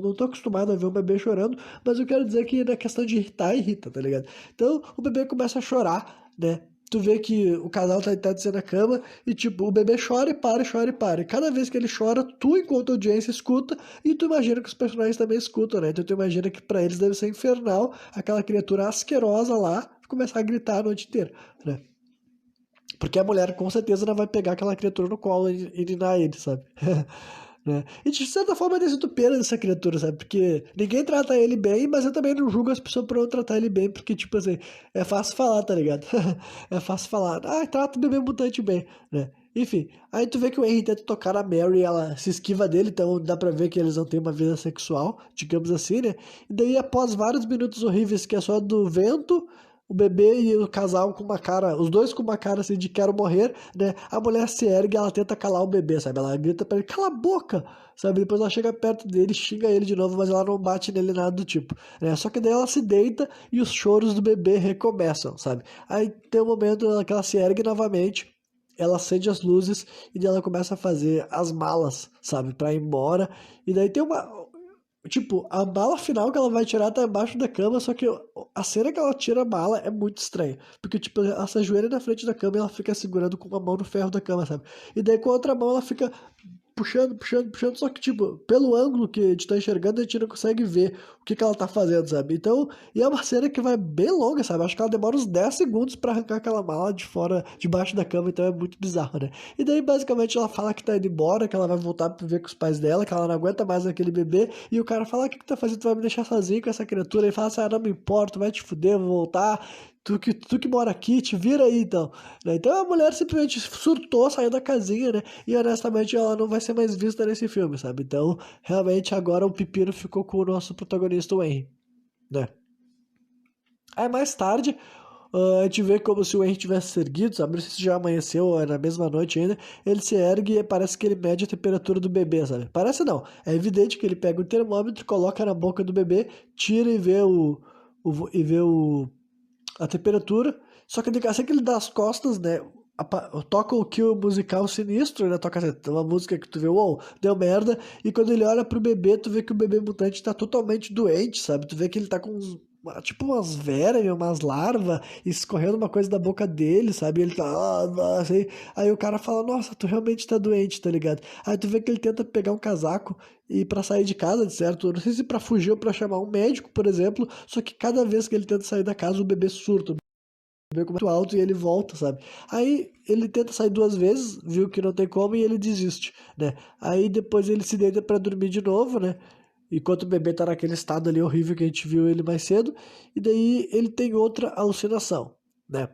não tô acostumado a ver um bebê chorando, mas eu quero dizer que na questão de irritar, irrita, tá ligado? Então o bebê começa a chorar, né? Tu vê que o casal tá deitado assim na cama e, tipo, o bebê chora e para, chora e para. E cada vez que ele chora, tu, enquanto audiência, escuta e tu imagina que os personagens também escutam, né? Então tu imagina que pra eles deve ser infernal aquela criatura asquerosa lá começar a gritar a noite inteira, né? Porque a mulher com certeza não vai pegar aquela criatura no colo e ninar ele, sabe? Né? E de certa forma eu sinto pena dessa criatura, sabe? Porque ninguém trata ele bem, mas eu também não julgo as pessoas por não tratar ele bem, porque, tipo assim, é fácil falar, tá ligado? É fácil falar, ah, trata o bebê mutante bem, né? Enfim, aí tu vê que o Henry tenta tocar a Mary e ela se esquiva dele, então dá pra ver que eles não têm uma vida sexual, digamos assim, né? E daí, após vários minutos horríveis que é só do vento, o bebê e o casal com uma cara, os dois com uma cara assim de quero morrer, né? A mulher se ergue e ela tenta calar o bebê, sabe? Ela grita pra ele, cala a boca, sabe? Depois ela chega perto dele, xinga ele de novo, mas ela não bate nele nada do tipo, né? Só que daí ela se deita e os choros do bebê recomeçam, sabe? Aí tem um momento que ela se ergue novamente, ela acende as luzes e daí ela começa a fazer as malas, sabe? Pra ir embora. E daí tem uma, tipo, a mala final que ela vai tirar tá embaixo da cama, só que a cena que ela tira a mala é muito estranha. Porque, tipo, ela se ajoelha na frente da cama e ela fica segurando com uma mão no ferro da cama, sabe? E daí com a outra mão ela fica puxando, puxando, puxando, só que, tipo, pelo ângulo que a gente tá enxergando, a gente não consegue ver o que ela tá fazendo, sabe? Então, e é uma cena que vai bem longa, sabe? Acho que ela demora uns 10 segundos pra arrancar aquela mala de fora, debaixo da cama, então é muito bizarro, né? E daí, basicamente, ela fala que tá indo embora, que ela vai voltar pra viver com os pais dela, que ela não aguenta mais aquele bebê, e o cara fala, o que que tá fazendo? Tu vai me deixar sozinho com essa criatura? Ele fala assim, ah, não me importa, vai te fuder, vou voltar, tu que mora aqui, te vira aí, então. Né? Então a mulher simplesmente surtou, saiu da casinha, né? E honestamente ela não vai ser mais vista nesse filme, sabe? Então, realmente agora o pepino ficou com o nosso protagonista, o Henry, né? Aí mais tarde, a gente vê como se o Henry tivesse se erguido, sabe? Não sei se já amanheceu ou é na mesma noite ainda. Ele se ergue e parece que ele mede a temperatura do bebê, sabe? Parece não. É evidente que ele pega o termômetro, coloca na boca do bebê, tira e vê a temperatura. Só que assim que ele dá as costas, né? Toca o kill musical sinistro, né? Toca assim, uma música que tu vê, uou, deu merda. E quando ele olha pro bebê, tu vê que o bebê mutante tá totalmente doente, sabe? Tu vê que ele tá com tipo umas vermes, umas larvas, escorrendo uma coisa da boca dele, sabe? E ele tá, assim. Aí o cara fala, nossa, tu realmente tá doente, tá ligado? Aí tu vê que ele tenta pegar um casaco e para sair de casa, de certo? Eu não sei se para fugir ou para chamar um médico, por exemplo. Só que cada vez que ele tenta sair da casa, o bebê surta, o bebê começa muito alto e ele volta, sabe? Aí ele tenta sair duas vezes, viu que não tem como e ele desiste, né? Aí depois ele se deita para dormir de novo, né? Enquanto o bebê tá naquele estado ali horrível que a gente viu ele mais cedo, e daí ele tem outra alucinação, né?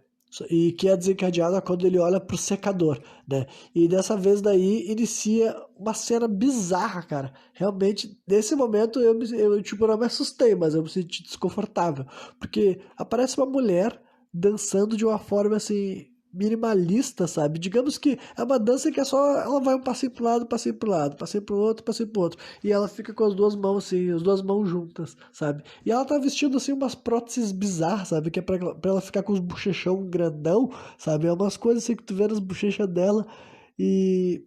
E que é desencadeada quando ele olha pro secador, né? E dessa vez daí inicia uma cena bizarra, cara. Realmente, nesse momento eu tipo, não me assustei, mas eu me senti desconfortável. Porque aparece uma mulher dançando de uma forma assim minimalista, sabe? Digamos que é uma dança que é só ela vai um passinho pro lado, passinho pro lado, passinho pro outro, passinho pro outro. E ela fica com as duas mãos assim, as duas mãos juntas, sabe? E ela tá vestindo assim umas próteses bizarras, sabe? Que é pra ela ficar com os bochechão grandão, sabe? É umas coisas assim que tu vê nas bochechas dela e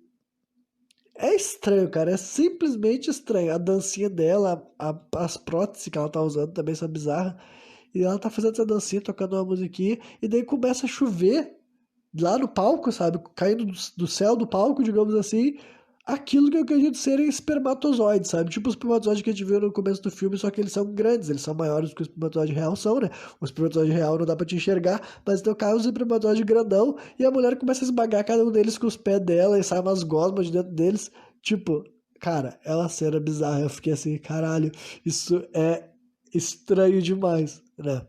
é estranho, cara. É simplesmente estranho. A dancinha dela, as próteses que ela tá usando também são bizarras. E ela tá fazendo essa dancinha, tocando uma musiquinha, e daí começa a chover lá no palco, sabe? Caindo do céu do palco, digamos assim, aquilo que eu acredito serem espermatozoides, sabe? Tipo os espermatozoides que a gente viu no começo do filme, só que eles são grandes, eles são maiores do que o espermatozoide real são, né? O espermatozoide real não dá pra te enxergar, mas então cai os espermatozoides grandão e a mulher começa a esmagar cada um deles com os pés dela e sai umas gosmas de dentro deles. Tipo, cara, é uma cena bizarra. Eu fiquei assim, caralho, isso é estranho demais, né?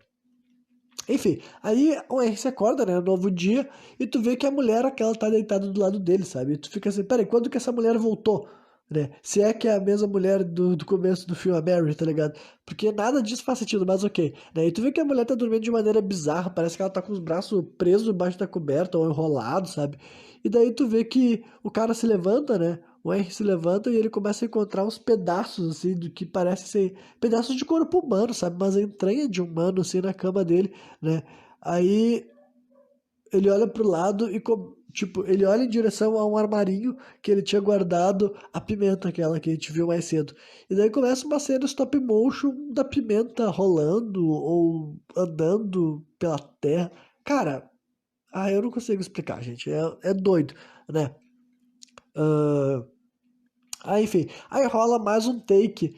Enfim, aí o Henry se acorda, né, no novo dia, e tu vê que a mulher, aquela tá deitada do lado dele, sabe? E tu fica assim, peraí, quando que essa mulher voltou? né? Se é que é a mesma mulher do começo do filme, a Mary, tá ligado? Porque nada disso faz sentido, mas ok. Né? E tu vê que a mulher tá dormindo de maneira bizarra, parece que ela tá com os braços presos embaixo da coberta ou enrolados, sabe? E daí tu vê que o cara se levanta, né? O Henry se levanta e ele começa a encontrar uns pedaços, assim, do que parece ser pedaços de corpo humano, sabe? Mas a entranha de humano, assim, na cama dele, né? Aí ele olha pro lado e, tipo, ele olha em direção a um armarinho que ele tinha guardado a pimenta, aquela que a gente viu mais cedo. E daí começa uma cena stop motion da pimenta rolando ou andando pela terra. Cara, eu não consigo explicar, gente. É doido, né? Ah, enfim. Aí rola mais um take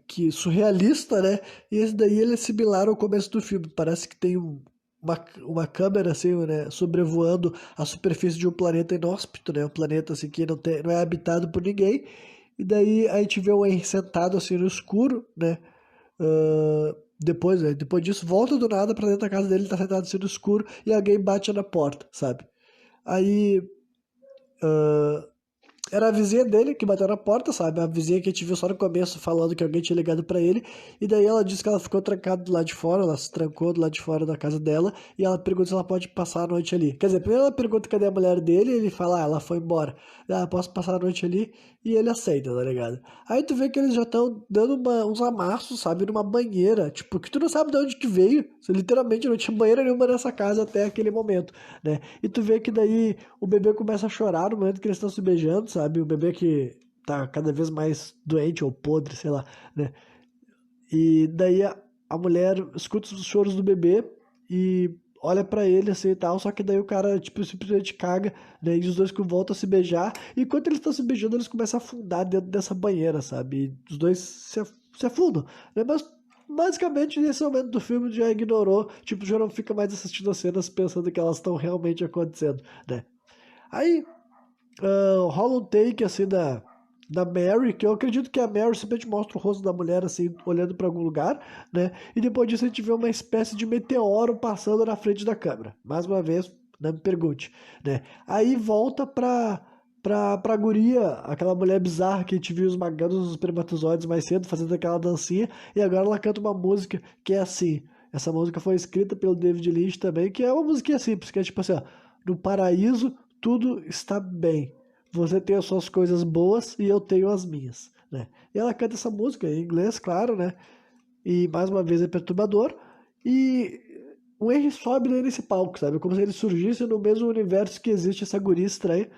que surrealista, né? E esse daí ele é similar ao começo do filme. Parece que tem uma câmera assim, né, sobrevoando a superfície de um planeta inóspito, né? Um planeta assim que não é habitado por ninguém. E daí a gente vê o Henry sentado assim no escuro, né? Depois disso, volta do nada pra dentro da casa dele, ele tá sentado assim no escuro e alguém bate na porta, sabe? Aí era a vizinha dele que bateu na porta, sabe? A vizinha que a gente viu só no começo falando que alguém tinha ligado pra ele. E daí ela disse que ela ficou trancada do lado de fora, ela se trancou do lado de fora da casa dela. E ela pergunta se ela pode passar a noite ali. Quer dizer, primeiro ela pergunta cadê a mulher dele e ele fala, ela foi embora. Posso passar a noite ali? E ele aceita, tá ligado? Aí tu vê que eles já estão dando uns amassos, sabe? Numa banheira, tipo, que tu não sabe de onde que veio. Literalmente não tinha banheira nenhuma nessa casa até aquele momento, né? E tu vê que daí o bebê começa a chorar no momento que eles estão se beijando, sabe? O bebê que tá cada vez mais doente ou podre, sei lá, né? E daí a mulher escuta os choros do bebê e olha pra ele assim e tal, só que daí o cara, tipo, simplesmente caga, né? E os dois voltam a se beijar. E enquanto eles estão se beijando, eles começam a afundar dentro dessa banheira, sabe? E os dois se afundam, né? Mas basicamente nesse momento do filme já ignorou, tipo, já não fica mais assistindo as cenas pensando que elas estão realmente acontecendo, né? Aí rola um take assim da Mary, que eu acredito que a Mary simplesmente mostra o rosto da mulher assim, olhando para algum lugar, né? E depois disso a gente vê uma espécie de meteoro passando na frente da câmera. Mais uma vez, não me pergunte, né? Aí volta pra guria, aquela mulher bizarra que a gente viu esmagando os espermatozoides mais cedo, fazendo aquela dancinha, e agora ela canta uma música que é assim. Essa música foi escrita pelo David Lynch também, que é uma musiquinha simples, que é tipo assim, ó, no paraíso tudo está bem. Você tem as suas coisas boas e eu tenho as minhas, né? E ela canta essa música em inglês, claro, né? E mais uma vez é perturbador. E o Henry sobe daí nesse palco, sabe? Como se ele surgisse no mesmo universo que existe essa guria estranha.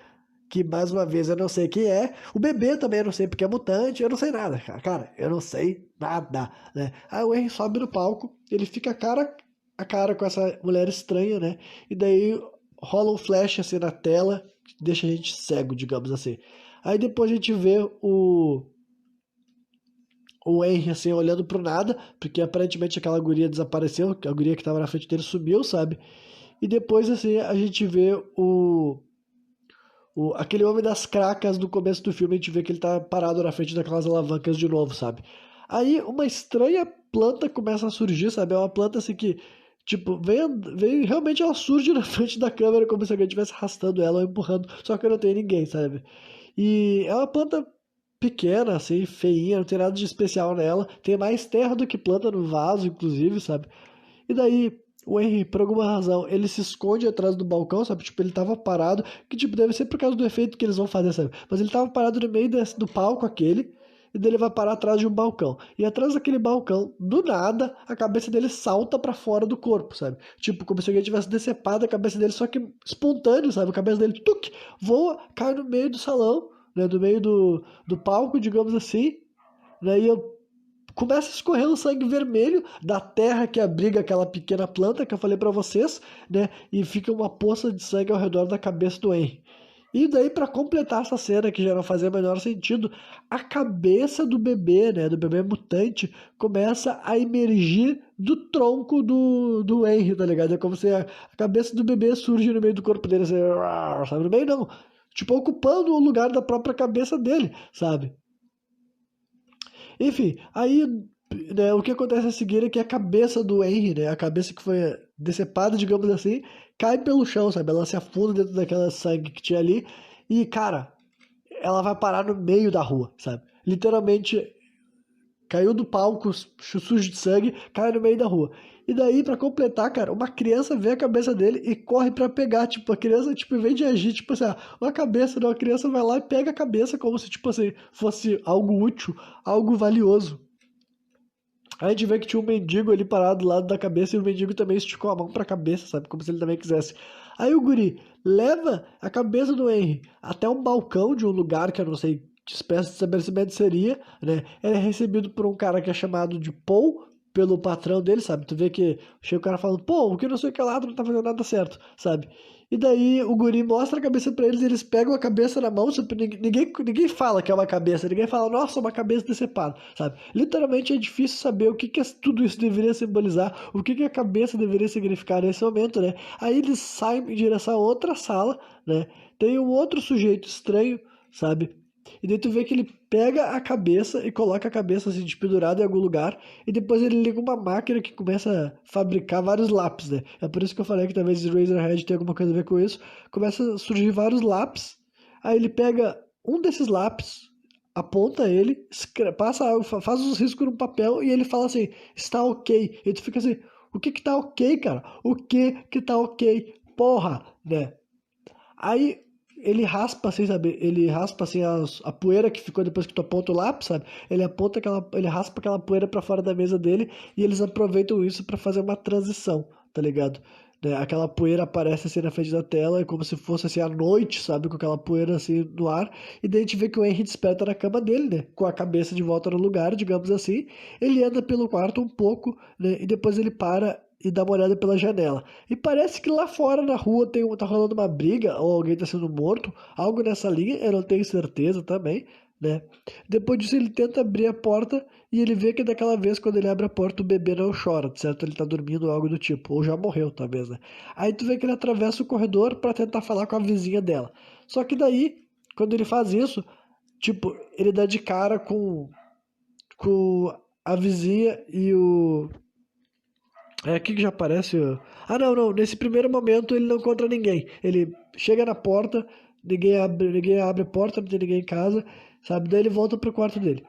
Que mais uma vez eu não sei quem é. O bebê também eu não sei porque é mutante. Eu não sei nada, cara. Cara, eu não sei nada, né? Aí o Henry sobe no palco, ele fica cara a cara com essa mulher estranha, né? E daí rola um flash assim na tela, que deixa a gente cego, digamos assim. Aí depois a gente vê o Henry assim olhando pro nada, porque aparentemente aquela guria desapareceu, a guria que tava na frente dele sumiu, sabe? E depois assim a gente vê aquele homem das cracas do começo do filme, a gente vê que ele tá parado na frente daquelas alavancas de novo, sabe? Aí uma estranha planta começa a surgir, sabe? É uma planta assim que, tipo, vem realmente ela surge na frente da câmera como se alguém estivesse arrastando ela ou empurrando, só que não tem ninguém, sabe? E é uma planta pequena, assim, feinha, não tem nada de especial nela. Tem mais terra do que planta no vaso, inclusive, sabe? E daí, o Henry, por alguma razão, ele se esconde atrás do balcão, sabe? Tipo, ele tava parado, que tipo, deve ser por causa do efeito que eles vão fazer, sabe? Mas ele tava parado no meio do palco aquele, e daí ele vai parar atrás de um balcão. E atrás daquele balcão, do nada, a cabeça dele salta pra fora do corpo, sabe? Tipo, como se alguém tivesse decepado a cabeça dele, só que espontâneo, sabe? A cabeça dele, tuc, voa, cai no meio do salão, né? Do meio do palco, digamos assim, né? E eu começa a escorrer um sangue vermelho da terra que abriga aquela pequena planta que eu falei pra vocês, né? E fica uma poça de sangue ao redor da cabeça do Henry. E daí, pra completar essa cena que já não fazia o menor sentido, a cabeça do bebê, né? Do bebê mutante, começa a emergir do tronco do Henry, tá ligado? É como se a cabeça do bebê surge no meio do corpo dele, assim, sabe? No meio não. Tipo, ocupando o lugar da própria cabeça dele, sabe? Enfim, aí né, o que acontece a seguir é que a cabeça do Henry, né, a cabeça que foi decepada, digamos assim, cai pelo chão, sabe? Ela se afunda dentro daquela sangue que tinha ali. E, cara, ela vai parar no meio da rua, sabe? Literalmente caiu do palco, sujo de sangue, cai no meio da rua. E daí, pra completar, cara, uma criança vê a cabeça dele e corre pra pegar. Tipo, a criança, tipo, em vez de agir, tipo assim, uma cabeça, não, a criança vai lá e pega a cabeça como se, tipo assim, fosse algo útil, algo valioso. Aí a gente vê que tinha um mendigo ali parado do lado da cabeça e o mendigo também esticou a mão pra cabeça, sabe? Como se ele também quisesse. Aí o guri leva a cabeça do Henry até um balcão de um lugar que eu não sei que espécie de estabelecimento seria, né? Ele é recebido por um cara que é chamado de Paul, pelo patrão dele, sabe? Tu vê que chega o cara falando, pô, o que não sei o que lá, tu não tá fazendo nada certo, sabe? E daí o guri mostra a cabeça pra eles, e eles pegam a cabeça na mão, sabe? Ninguém fala que é uma cabeça, ninguém fala, nossa, uma cabeça decepada, sabe? Literalmente é difícil saber o que tudo isso deveria simbolizar, o que a cabeça deveria significar nesse momento, né? Aí eles saem em direção a outra sala, né? Tem um outro sujeito estranho, sabe? E daí tu vê que ele pega a cabeça e coloca a cabeça assim, pendurada em algum lugar, e depois ele liga uma máquina que começa a fabricar vários lápis, né? É por isso que eu falei que talvez Razorhead tenha alguma coisa a ver com isso. Começa a surgir vários lápis, aí ele pega um desses lápis, aponta ele, passa, faz os riscos no papel e ele fala assim, está ok. E tu fica assim, o que tá ok, cara? O que tá ok? Porra, né? Aí ele raspa assim, sabe? Ele raspa assim a poeira que ficou depois que tu aponta o lápis, sabe? Ele raspa aquela poeira pra fora da mesa dele e eles aproveitam isso pra fazer uma transição, tá ligado? Né? Aquela poeira aparece assim na frente da tela, é como se fosse assim a noite, sabe? Com aquela poeira assim no ar. E daí a gente vê que o Henry desperta na cama dele, né? Com a cabeça de volta no lugar, digamos assim. Ele anda pelo quarto um pouco, né? E depois ele para e dá uma olhada pela janela. E parece que lá fora na rua tá rolando uma briga, ou alguém tá sendo morto, algo nessa linha, eu não tenho certeza também, né? Depois disso ele tenta abrir a porta e ele vê que daquela vez quando ele abre a porta o bebê não chora, certo? Ele tá dormindo ou algo do tipo, ou já morreu talvez, né? Aí tu vê que ele atravessa o corredor pra tentar falar com a vizinha dela. Só que daí, quando ele faz isso, tipo, ele dá de cara com a vizinha e o aqui que já aparece. Ah, não, não. Nesse primeiro momento ele não encontra ninguém. Ele chega na porta, ninguém abre a porta, não tem ninguém em casa, sabe? Daí ele volta pro quarto dele.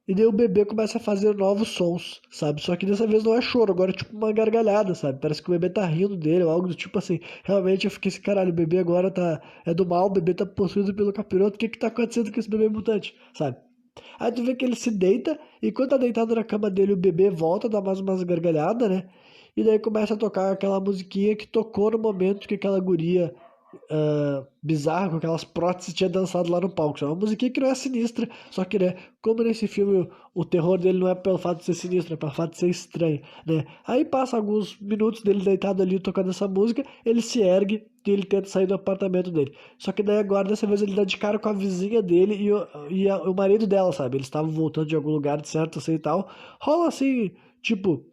E daí o bebê começa a fazer novos sons, sabe? Só que dessa vez não é choro, agora é tipo uma gargalhada, sabe? Parece que o bebê tá rindo dele, ou algo do tipo assim. Realmente eu fiquei assim, caralho, o bebê agora tá. É do mal, o bebê tá possuído pelo capiroto, o que que tá acontecendo com esse bebê mutante, sabe? Aí tu vê que ele se deita, e quando tá deitado na cama dele, o bebê volta, dá mais umas gargalhadas, né? E daí começa a tocar aquela musiquinha que tocou no momento que aquela guria bizarra com aquelas próteses tinha dançado lá no palco. É uma musiquinha que não é sinistra, só que, né, como nesse filme o terror dele não é pelo fato de ser sinistro, é pelo fato de ser estranho, né? Aí passa alguns minutos dele deitado ali tocando essa música, ele se ergue e ele tenta sair do apartamento dele. Só que daí agora, dessa vez, ele dá de cara com a vizinha dele o marido dela, sabe? Eles estavam voltando de algum lugar de certo, assim e tal. Rola assim, tipo.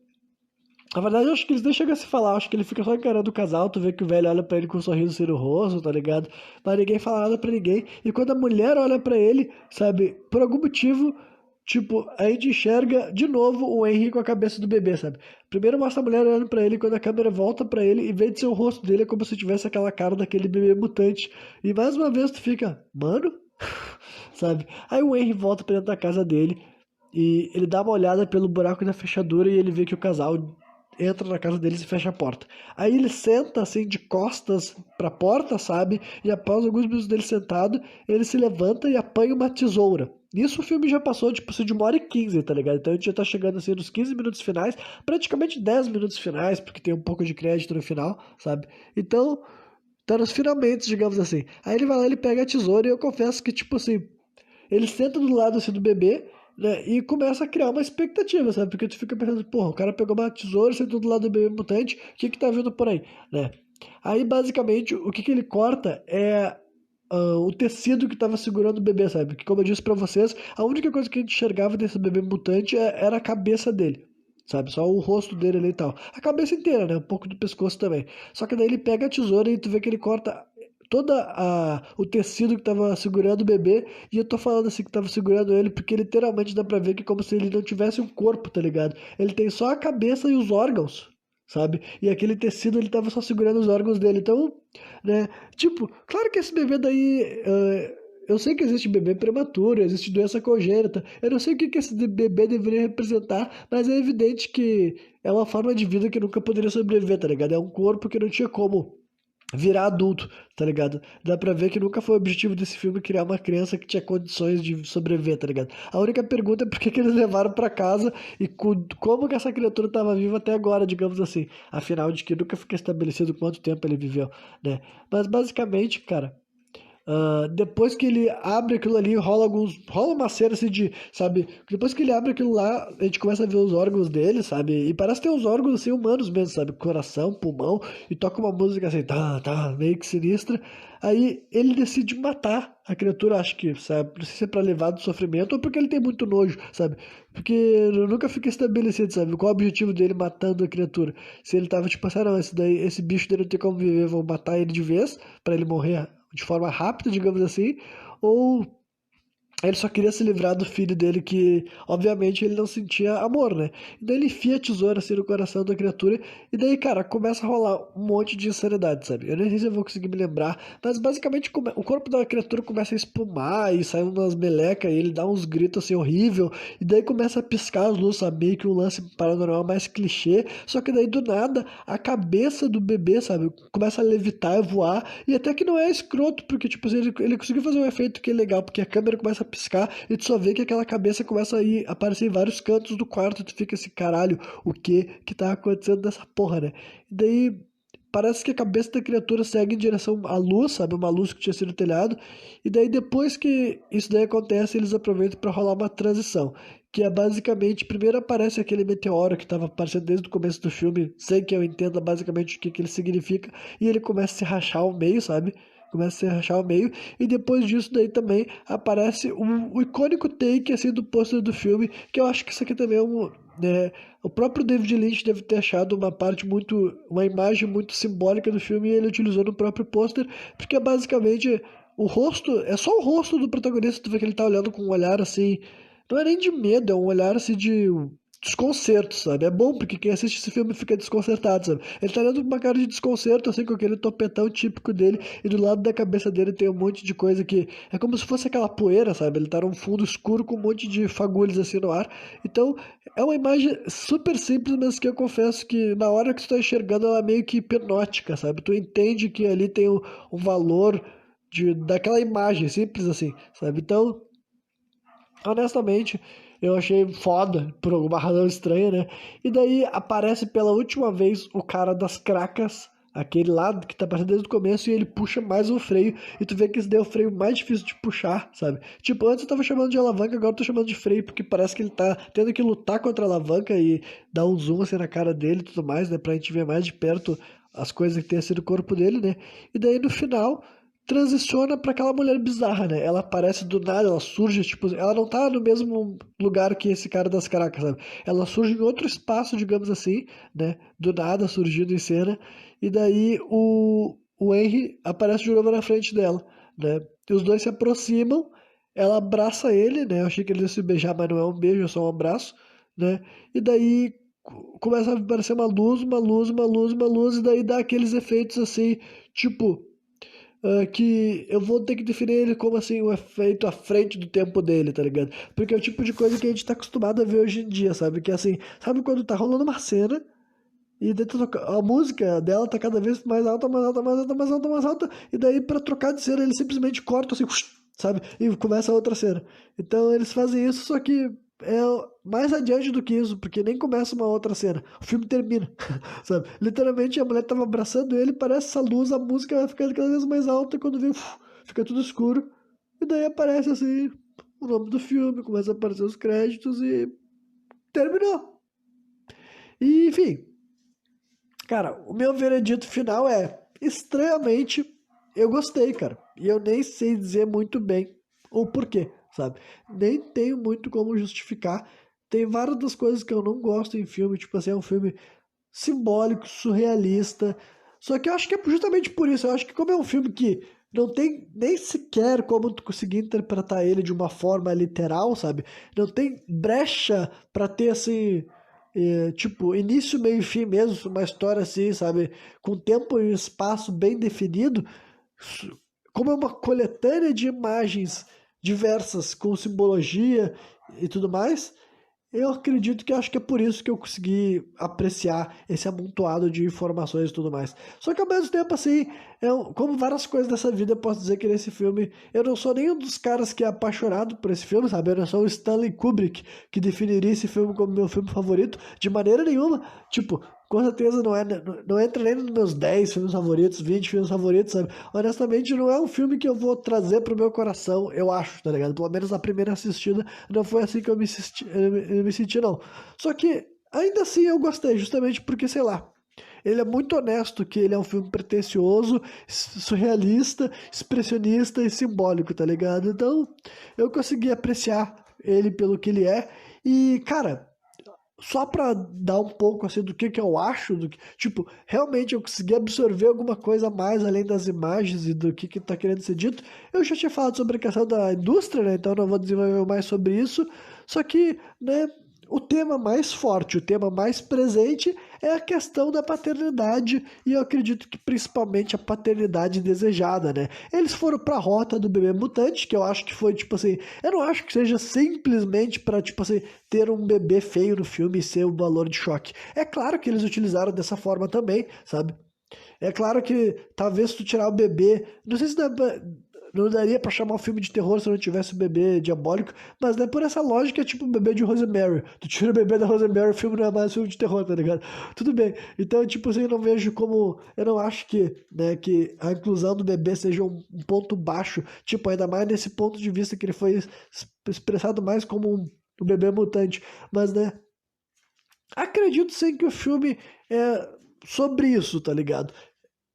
Na verdade, eu acho que eles nem chegam a se falar, eu acho que ele fica só encarando o casal, tu vê que o velho olha pra ele com um sorriso assim no rosto, tá ligado? Mas ninguém fala nada pra ninguém. E quando a mulher olha pra ele, sabe, por algum motivo, tipo, a gente enxerga de novo o Henry com a cabeça do bebê, sabe? Primeiro mostra a mulher olhando pra ele, quando a câmera volta pra ele, em vez de ser o rosto dele, é como se tivesse aquela cara daquele bebê mutante. E mais uma vez tu fica, mano? Sabe? Aí o Henry volta pra dentro da casa dele. E ele dá uma olhada pelo buraco da fechadura e ele vê que o casal entra na casa deles e fecha a porta. Aí ele senta assim de costas pra porta, sabe? E após alguns minutos dele sentado, ele se levanta e apanha uma tesoura. Nisso o filme já passou, tipo, assim, de 1h15, tá ligado? Então a gente já tá chegando assim nos 15 minutos finais, praticamente 10 minutos finais, porque tem um pouco de crédito no final, sabe? Então, tá nos finalmente, digamos assim. Aí ele vai lá, ele pega a tesoura e eu confesso que, tipo assim, ele senta do lado assim do bebê, né? E começa a criar uma expectativa, sabe? Porque tu fica pensando, porra, o cara pegou uma tesoura, sentou do lado do bebê mutante, o que que tá vindo por aí, né? Aí, basicamente, o que que ele corta é o tecido que tava segurando o bebê, sabe? Que, como eu disse pra vocês, a única coisa que a gente enxergava desse bebê mutante era a cabeça dele. Sabe, só o rosto dele ali e tal. A cabeça inteira, né? Um pouco do pescoço também. Só que daí ele pega a tesoura e tu vê que ele corta o tecido que tava segurando o bebê, e eu tô falando assim que tava segurando ele porque literalmente dá pra ver que é como se ele não tivesse um corpo, tá ligado? Ele tem só a cabeça e os órgãos, sabe? E aquele tecido ele tava só segurando os órgãos dele. Então, né? Tipo, claro que esse bebê daí. eu sei que existe bebê prematuro, existe doença congênita, eu não sei o que esse bebê deveria representar, mas é evidente que é uma forma de vida que nunca poderia sobreviver, tá ligado? É um corpo que não tinha como virar adulto, tá ligado? Dá pra ver que nunca foi o objetivo desse filme criar uma criança que tinha condições de sobreviver, tá ligado? A única pergunta é por que que eles levaram pra casa e como que essa criatura tava viva até agora, digamos assim. Afinal de que nunca fica estabelecido quanto tempo ele viveu, né? Mas basicamente, cara, depois que ele abre aquilo ali, rola uma cena assim de, sabe? Depois que ele abre aquilo lá, a gente começa a ver os órgãos dele, sabe? E parece ter uns órgãos assim humanos mesmo, sabe? Coração, pulmão, e toca uma música assim, tá, meio que sinistra. Aí ele decide matar a criatura, acho que, sabe? Não sei se é pra levar do sofrimento ou porque ele tem muito nojo, sabe? Porque nunca fica estabelecido, sabe? Qual é o objetivo dele matando a criatura? Se ele tava tipo assim, não, esse bicho dele não tem como viver, vou matar ele de vez pra ele morrer de forma rápida, digamos assim, ou ele só queria se livrar do filho dele, que obviamente ele não sentia amor, né? E daí ele enfia a tesoura assim no coração da criatura, e daí, cara, começa a rolar um monte de insanidade, sabe? Eu nem sei se eu vou conseguir me lembrar, mas basicamente o corpo da criatura começa a espumar e sai umas melecas, e ele dá uns gritos assim horrível, e daí começa a piscar as luzes, sabe? Meio que um lance paranormal mais clichê, só que daí do nada a cabeça do bebê, sabe? Começa a levitar e voar, e até que não é escroto, porque tipo assim, ele conseguiu fazer um efeito que é legal, porque a câmera começa a piscar e tu só vê que aquela cabeça começa a aparecer em vários cantos do quarto e tu fica assim, caralho, o que tá acontecendo nessa porra, né? E daí parece que a cabeça da criatura segue em direção à luz, sabe? Uma luz que tinha sido no telhado. E daí depois que isso daí acontece, eles aproveitam para rolar uma transição. Que é basicamente, primeiro aparece aquele meteoro que estava aparecendo desde o começo do filme, sem que eu entenda basicamente o que, que ele significa, e ele começa a se rachar ao meio, sabe? Começa a se rachar ao meio, e depois disso daí também aparece o icônico take assim do pôster do filme, que eu acho que isso aqui também é um, né, o próprio David Lynch deve ter achado uma imagem muito simbólica do filme, e ele utilizou no próprio pôster, porque é basicamente o rosto, é só o rosto do protagonista, tu vê que ele tá olhando com um olhar assim, não é nem de medo, é um olhar assim de desconcerto, sabe? É bom porque quem assiste esse filme fica desconcertado, sabe? Ele tá olhando com uma cara de desconcerto, assim, com aquele topetão típico dele, e do lado da cabeça dele tem um monte de coisa que é como se fosse aquela poeira, sabe? Ele tá num fundo escuro com um monte de fagulhos assim no ar. Então, é uma imagem super simples, mas que eu confesso que na hora que tu tá enxergando ela é meio que hipnótica, sabe? Tu entende que ali tem um valor daquela imagem, simples assim, sabe? Então, honestamente, eu achei foda, por alguma razão estranha, né? E daí aparece pela última vez o cara das cracas, aquele lá que tá aparecendo desde o começo, e ele puxa mais um freio, e tu vê que esse daí é o freio mais difícil de puxar, sabe? Tipo, antes eu tava chamando de alavanca, agora eu tô chamando de freio, porque parece que ele tá tendo que lutar contra a alavanca e dar um zoom assim na cara dele e tudo mais, né? Pra gente ver mais de perto as coisas que tem assim no corpo dele, né? E daí no final transiciona pra aquela mulher bizarra, né? Ela aparece do nada, ela surge, tipo, ela não tá no mesmo lugar que esse cara das Caracas, sabe? Ela surge em outro espaço, digamos assim, né? Do nada, surgindo em cena, e daí o Henry aparece de novo na frente dela, né? E os dois se aproximam, ela abraça ele, né? Eu achei que eles iam se beijar, mas não é um beijo, é só um abraço, né? E daí começa a aparecer uma luz, uma luz, uma luz, uma luz, e daí dá aqueles efeitos assim, tipo que eu vou ter que definir ele como assim, um efeito à frente do tempo dele, tá ligado? Porque é o tipo de coisa que a gente tá acostumado a ver hoje em dia, sabe? Que assim, sabe quando tá rolando uma cena e a música dela tá cada vez mais alta, mais alta, mais alta, mais alta, mais alta, e daí pra trocar de cena ele simplesmente corta assim, sabe? E começa a outra cena. Então eles fazem isso, só que é mais adiante do que isso, porque nem começa uma outra cena. O filme termina, sabe? Literalmente a mulher tava abraçando ele, parece essa luz, a música vai ficando cada vez mais alta, e quando vem, fica tudo escuro. E daí aparece assim o nome do filme, começa a aparecer os créditos e terminou. E, enfim, cara, o meu veredito final é, estranhamente, eu gostei, cara. E eu nem sei dizer muito bem o porquê, sabe? Nem tenho muito como justificar. Tem várias das coisas que eu não gosto em filme, tipo assim, é um filme simbólico, surrealista. Só que eu acho que é justamente por isso. Eu acho que como é um filme que não tem nem sequer como tu conseguir interpretar ele de uma forma literal, sabe? Não tem brecha pra ter assim, tipo, início, meio e fim mesmo, uma história assim, sabe? Com tempo e espaço bem definido. como é uma coletânea de imagens diversas com simbologia e tudo mais, eu acredito que acho que é por isso que eu consegui apreciar esse amontoado de informações e tudo mais. Só que ao mesmo tempo, assim, como várias coisas dessa vida, eu posso dizer que nesse filme eu não sou nenhum dos caras que é apaixonado por esse filme, sabe? Eu não sou o Stanley Kubrick, que definiria esse filme como meu filme favorito, de maneira nenhuma. Tipo, com certeza não entra nem nos meus 10 filmes favoritos, 20 filmes favoritos, sabe? Honestamente, não é um filme que eu vou trazer pro meu coração, eu acho, tá ligado? Pelo menos na primeira assistida, não foi assim que eu me senti, não. Só que, ainda assim, eu gostei, justamente porque, sei lá, ele é muito honesto que ele é um filme pretensioso, surrealista, expressionista e simbólico, tá ligado? Então, eu consegui apreciar ele pelo que ele é. E, cara, só pra dar um pouco assim do que eu acho, tipo, realmente eu consegui absorver alguma coisa a mais além das imagens e do que tá querendo ser dito. Eu já tinha falado sobre a questão da indústria, né? Então eu não vou desenvolver mais sobre isso. Só que, né, o tema mais forte, o tema mais presente é a questão da paternidade, e eu acredito que principalmente a paternidade desejada, né? Eles foram pra rota do bebê mutante, que eu acho que foi, tipo assim, eu não acho que seja simplesmente pra, tipo assim, ter um bebê feio no filme e ser um valor de choque. É claro que eles utilizaram dessa forma também, sabe? É claro que talvez tu tirar o bebê, não sei se não daria pra chamar um filme de terror se não tivesse o bebê diabólico, mas né, por essa lógica é tipo o bebê de Rosemary. Tu tira o bebê da Rosemary, o filme não é mais filme de terror, tá ligado? Tudo bem. Então, tipo assim, eu não vejo como. Eu não acho que, né, que a inclusão do bebê seja um ponto baixo. Tipo, ainda mais nesse ponto de vista que ele foi expressado mais como um bebê mutante. Mas, né, acredito sim que o filme é sobre isso, tá ligado?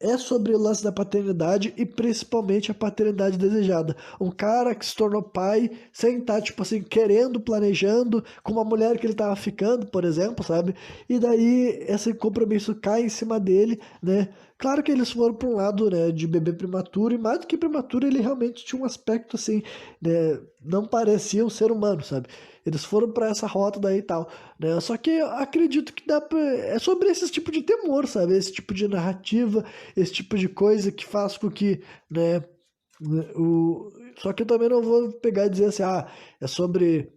É sobre o lance da paternidade e principalmente a paternidade desejada. Um cara que se tornou pai sem estar, tipo assim, querendo, planejando, com uma mulher que ele tava ficando, por exemplo, sabe? E daí esse compromisso cai em cima dele, né? Claro que eles foram para um lado, né, de bebê prematuro, e mais do que prematuro, ele realmente tinha um aspecto assim, né, não parecia um ser humano, sabe? Eles foram para essa rota daí e tal, né? Só que eu acredito que dá pra... é sobre esse tipo de temor, sabe? Esse tipo de narrativa, esse tipo de coisa que faz com que, né, só que eu também não vou pegar e dizer assim, ah, é sobre,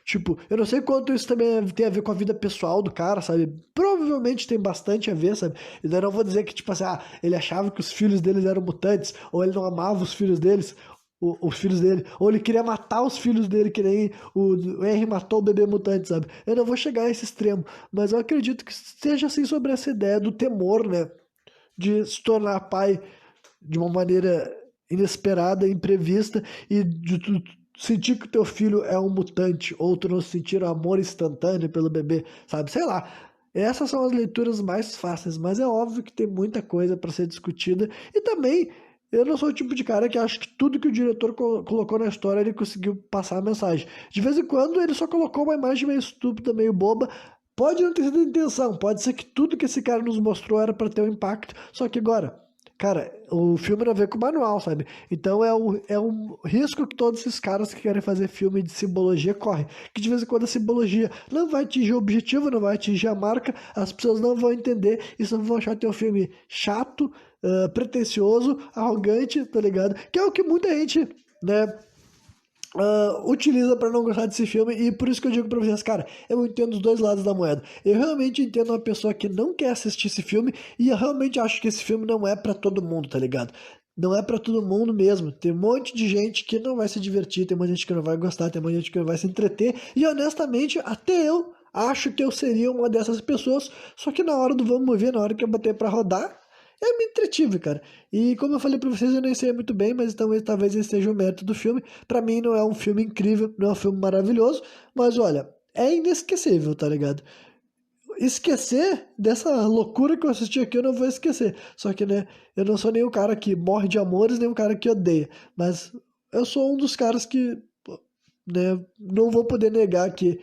tipo, eu não sei quanto isso também tem a ver com a vida pessoal do cara, sabe? Provavelmente tem bastante a ver, sabe? E daí eu não vou dizer que, tipo assim, ah, ele achava que os filhos deles eram mutantes, ou ele não amava os filhos deles, os filhos dele, ou ele queria matar os filhos dele, que nem o Henry matou o bebê mutante, sabe? Eu não vou chegar a esse extremo, mas eu acredito que seja assim sobre essa ideia do temor, né? De se tornar pai de uma maneira inesperada, imprevista, e de tu sentir que o teu filho é um mutante, ou tu não sentir o amor instantâneo pelo bebê, sabe? Sei lá. Essas são as leituras mais fáceis, mas é óbvio que tem muita coisa para ser discutida. E também, eu não sou o tipo de cara que acha que tudo que o diretor colocou na história ele conseguiu passar a mensagem. De vez em quando ele só colocou uma imagem meio estúpida, meio boba. Pode não ter sido a intenção, pode ser que tudo que esse cara nos mostrou era para ter um impacto, só que agora, cara, o filme não a ver com o manual, sabe? Então é um risco que todos esses caras que querem fazer filme de simbologia correm. Que de vez em quando a simbologia não vai atingir o objetivo, não vai atingir a marca, as pessoas não vão entender e só vão achar teu filme chato, pretencioso, arrogante, tá ligado? Que é o que muita gente, né, utiliza pra não gostar desse filme, e por isso que eu digo pra vocês, cara, eu entendo os dois lados da moeda. Eu realmente entendo uma pessoa que não quer assistir esse filme, e eu realmente acho que esse filme não é pra todo mundo, tá ligado? Não é pra todo mundo mesmo. Tem um monte de gente que não vai se divertir, tem muita gente que não vai gostar, tem muita gente que não vai se entreter, e honestamente, até eu acho que eu seria uma dessas pessoas, só que na hora do vamos ver, na hora que eu bater pra rodar, eu me entretive, cara. E como eu falei pra vocês, eu nem sei muito bem, mas então talvez esse seja o mérito do filme. Pra mim não é um filme incrível, não é um filme maravilhoso, mas olha, é inesquecível, tá ligado? Esquecer dessa loucura que eu assisti aqui, eu não vou esquecer. Só que, né, eu não sou nem o cara que morre de amores, nem o cara que odeia. Mas eu sou um dos caras que, né, não vou poder negar que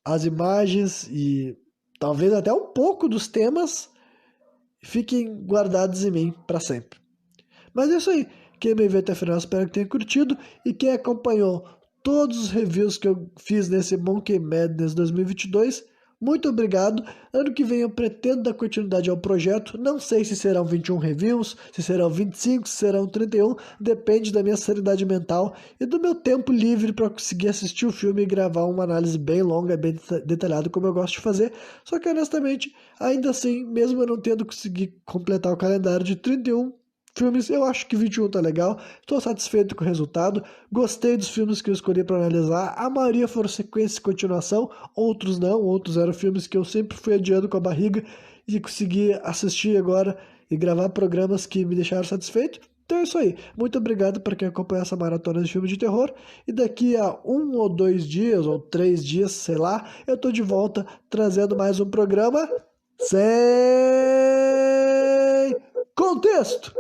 as imagens e talvez até um pouco dos temas fiquem guardados em mim para sempre. Mas é isso aí. Quem me viu até o final, espero que tenha curtido. E quem acompanhou todos os reviews que eu fiz nesse Monkey Madness 2022, muito obrigado. Ano que vem eu pretendo dar continuidade ao projeto. Não sei se serão 21 reviews, se serão 25, se serão 31. Depende da minha sanidade mental e do meu tempo livre para conseguir assistir o filme e gravar uma análise bem longa, bem detalhada, como eu gosto de fazer. Só que honestamente, ainda assim, mesmo eu não tendo conseguido completar o calendário de 31 filmes, eu acho que 21 tá legal, estou satisfeito com o resultado, gostei dos filmes que eu escolhi para analisar, a maioria foram sequência e continuação, outros não, outros eram filmes que eu sempre fui adiando com a barriga e consegui assistir agora e gravar programas que me deixaram satisfeito. Então é isso aí, muito obrigado para quem acompanha essa maratona de filmes de terror, e daqui a 1 ou 2 dias, ou 3 dias, sei lá, eu tô de volta trazendo mais um programa sem contexto!